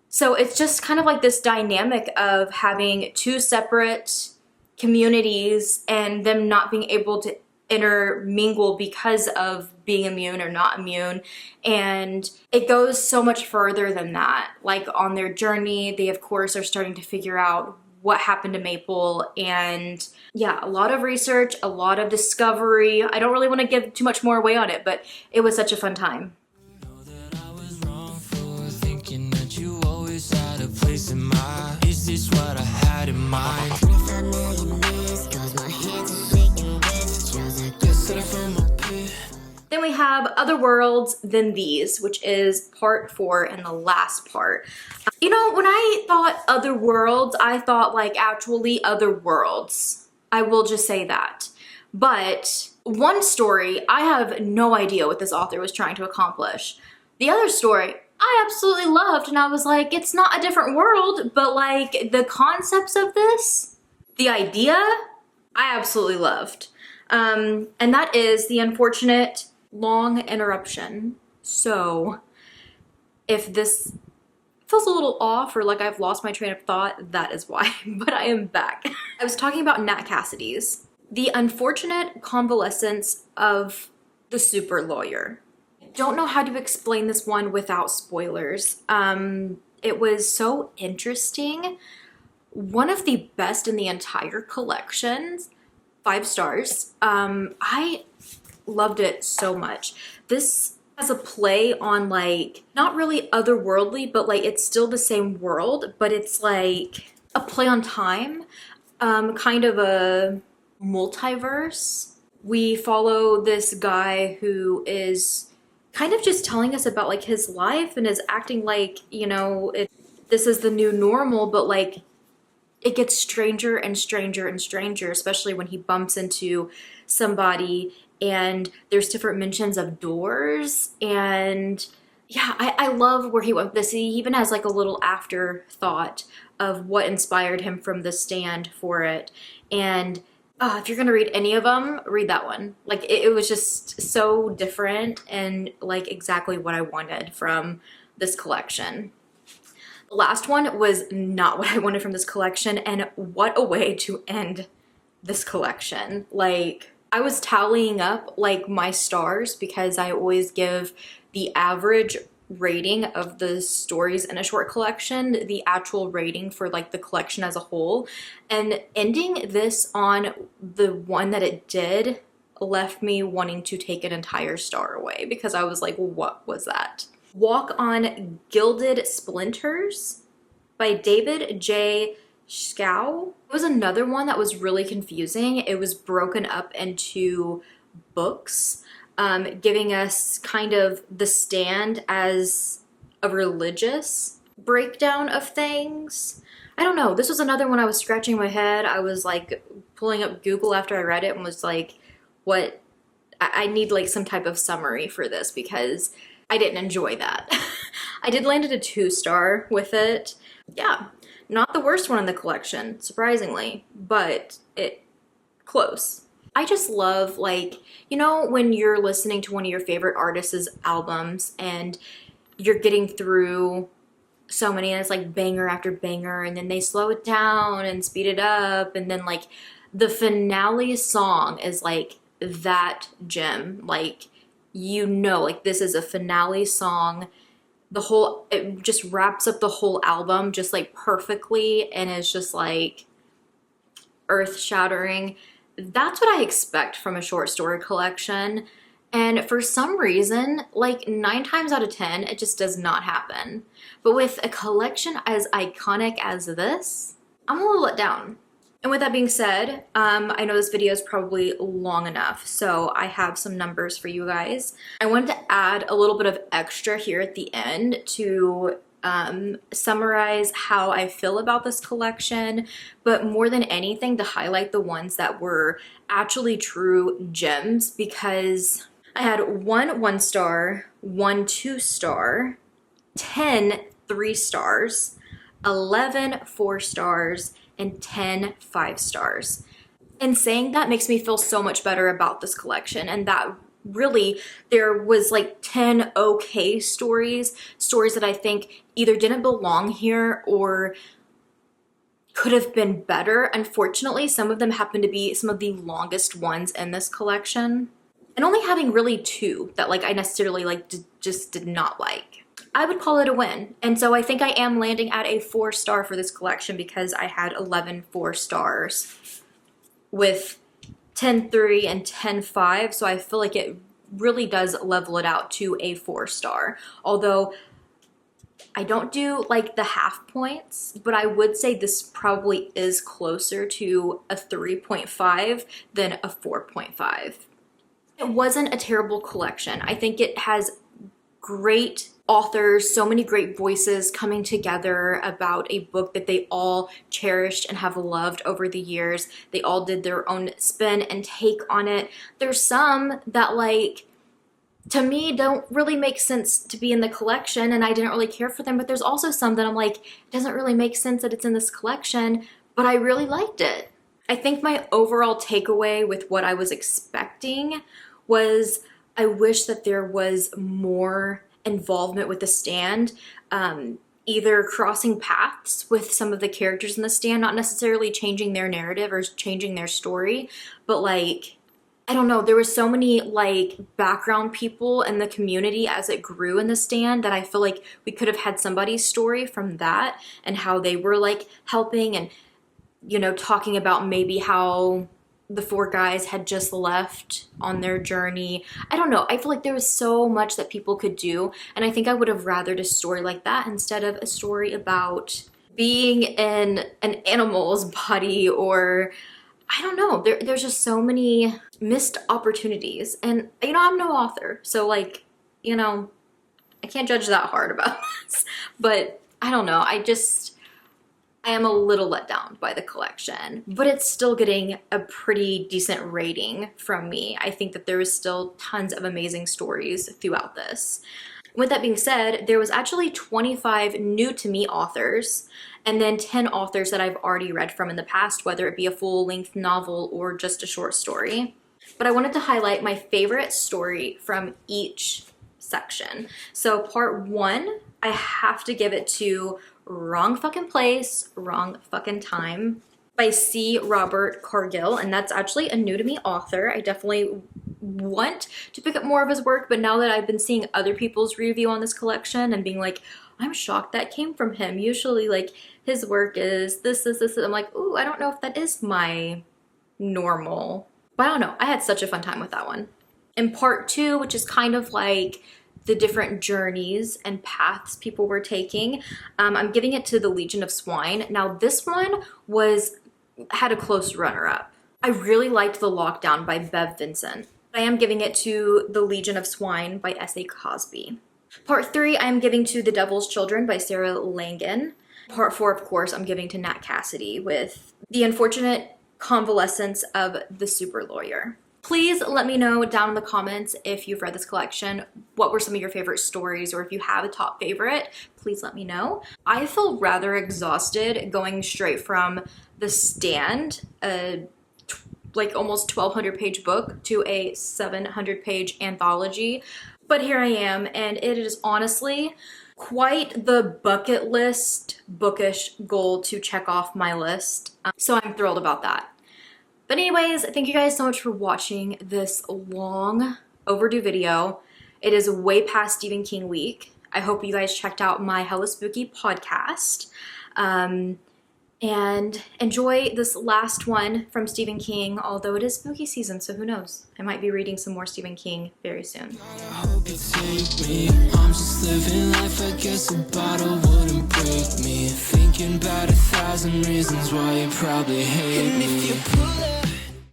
so it's just kind of like this dynamic of having 2 separate communities and them not being able to intermingle because of being immune or not immune. And it goes so much further than that. Like on their journey, they of course are starting to figure out what happened to Maple, and yeah, a lot of research, a lot of discovery. I don't really want to give too much more away on it, but it was such a fun time. Is this what I had in mind? 25 million years, cause my hands are shaking with. Then Then we have Other Worlds Than These, which is part 4 and the last part. You know, when I thought Other Worlds, I thought like actually other worlds. I will just say that. But one story, I have no idea what this author was trying to accomplish. The other story, I absolutely loved, and I was like, it's not a different world, but like the concepts of this, the idea, I absolutely loved. And that is The Unfortunate Long Interruption. So if this feels a little off or like I've lost my train of thought, that is why, but I am back. I was talking about Nat Cassidy's The Unfortunate Convalescence of the Super Lawyer. I don't know how to explain this one without spoilers. It was so interesting. One of the best in the entire collection. 5 stars. I loved it so much. This has a play on like, not really otherworldly, but like it's still the same world, but it's like a play on time, kind of a multiverse. We follow this guy who is kind of just telling us about like his life and is acting like, you know, this is the new normal, but like it gets stranger and stranger and stranger, especially when he bumps into somebody and there's different mentions of doors. And yeah, I love where he went with this. He even has like a little afterthought of what inspired him from The Stand for it. And if you're gonna read any of them, read that one. Like it was just so different and like exactly what I wanted from this collection. The last one was not what I wanted from this collection, and what a way to end this collection. Like, I was tallying up like my stars because I always give the average rating of the stories in a short collection, the actual rating for like the collection as a whole. And ending this on the one that it did left me wanting to take an entire star away because I was like, what was that? Walk on Gilded Splinters by David J. Schow. It was another one that was really confusing. It was broken up into books, giving us kind of The Stand as a religious breakdown of things. I don't know. This was another one I was scratching my head. I was like pulling up Google after I read it and was like, what? I need like some type of summary for this because I didn't enjoy that. I did land at a 2-star with it. Yeah, not the worst one in the collection, surprisingly, but it close. I just love, like, you know, when you're listening to one of your favorite artists' albums and you're getting through so many and it's like banger after banger and then they slow it down and speed it up and then like the finale song is like that gem. Like, you know, like this is a finale song. It just wraps up the whole album just like perfectly and is just like earth-shattering. That's what I expect from a short story collection. And for some reason, like 9 times out of 10, it just does not happen. But with a collection as iconic as this, I'm a little let down. And with that being said, I know this video is probably long enough, so I have some numbers for you guys. I wanted to add a little bit of extra here at the end to summarize how I feel about this collection, but more than anything to highlight the ones that were actually true gems, because I had 1 1-star, 1 2-star, 10 3-stars, 11 4-stars, and 10 5-stars. And saying that makes me feel so much better about this collection, and that really there was like 10 okay stories that I think either didn't belong here or could have been better. Unfortunately, some of them happen to be some of the longest ones in this collection, and only having really 2 that like I necessarily like just did not like. I would call it a win. And so I think I am landing at a 4-star for this collection because I had 11 4-stars with 10 3 and 10 5. So I feel like it really does level it out to a 4-star. Although I don't do like the half points, but I would say this probably is closer to a 3.5 than a 4.5. It wasn't a terrible collection. I think it has great authors, so many great voices coming together about a book that they all cherished and have loved over the years. They all did their own spin and take on it. There's some that, like, to me don't really make sense to be in the collection and I didn't really care for them, but there's also some that I'm like, it doesn't really make sense that it's in this collection, but I really liked it. I think my overall takeaway with what I was expecting was I wish that there was more involvement with the Stand, either crossing paths with some of the characters in the Stand, not necessarily changing their narrative or changing their story, but like, I don't know, there were so many like background people in the community as it grew in the Stand that I feel like we could have had somebody's story from that and how they were like helping and, you know, talking about maybe how the 4 guys had just left on their journey. I don't know. I feel like there was so much that people could do. And I think I would have rathered a story like that instead of a story about being in an animal's body, or I don't know. There's just so many missed opportunities. And, you know, I'm no author. So like, you know, I can't judge that hard about this. But I don't know. I am a little let down by the collection, but it's still getting a pretty decent rating from me. I think that there is still tons of amazing stories throughout this. With that being said, there was actually 25 new to me authors and then 10 authors that I've already read from in the past, whether it be a full-length novel or just a short story. But I wanted to highlight my favorite story from each section. So part 1, I have to give it to Wrong Fucking Place, Wrong Fucking Time by C. Robert Cargill, and that's actually a new to me author. I definitely want to pick up more of his work, but now that I've been seeing other people's review on this collection and being like, I'm shocked that came from him. Usually like his work is this. I'm like, ooh, I don't know if that is my normal. But I don't know. I had such a fun time with that one. In part 2, which is kind of like the different journeys and paths people were taking, I'm giving it to The Legion of Swine. Now this one had a close runner-up. I really liked The Lockdown by Bev Vincent. I am giving it to The Legion of Swine by S.A. Cosby. Part 3, I am giving to The Devil's Children by Sarah Langan. Part 4, of course, I'm giving to Nat Cassidy with The Unfortunate Convalescence of the Super Lawyer. Please let me know down in the comments if you've read this collection. What were some of your favorite stories, or if you have a top favorite, please let me know. I feel rather exhausted going straight from The Stand, like almost 1,200 page book, to a 700 page anthology. But here I am, and it is honestly quite the bucket list bookish goal to check off my list. So I'm thrilled about that. But anyways, thank you guys so much for watching this long overdue video. It is way past Stephen King week. I hope you guys checked out my Hella Spooky podcast. And enjoy this last one from Stephen King, although it is spooky season, so who knows? I might be reading some more Stephen King very soon. I hope you take me. I'm just living life, I guess a bottle wouldn't break me. Thinking about 1,000 reasons why you probably hate me. And if you pull up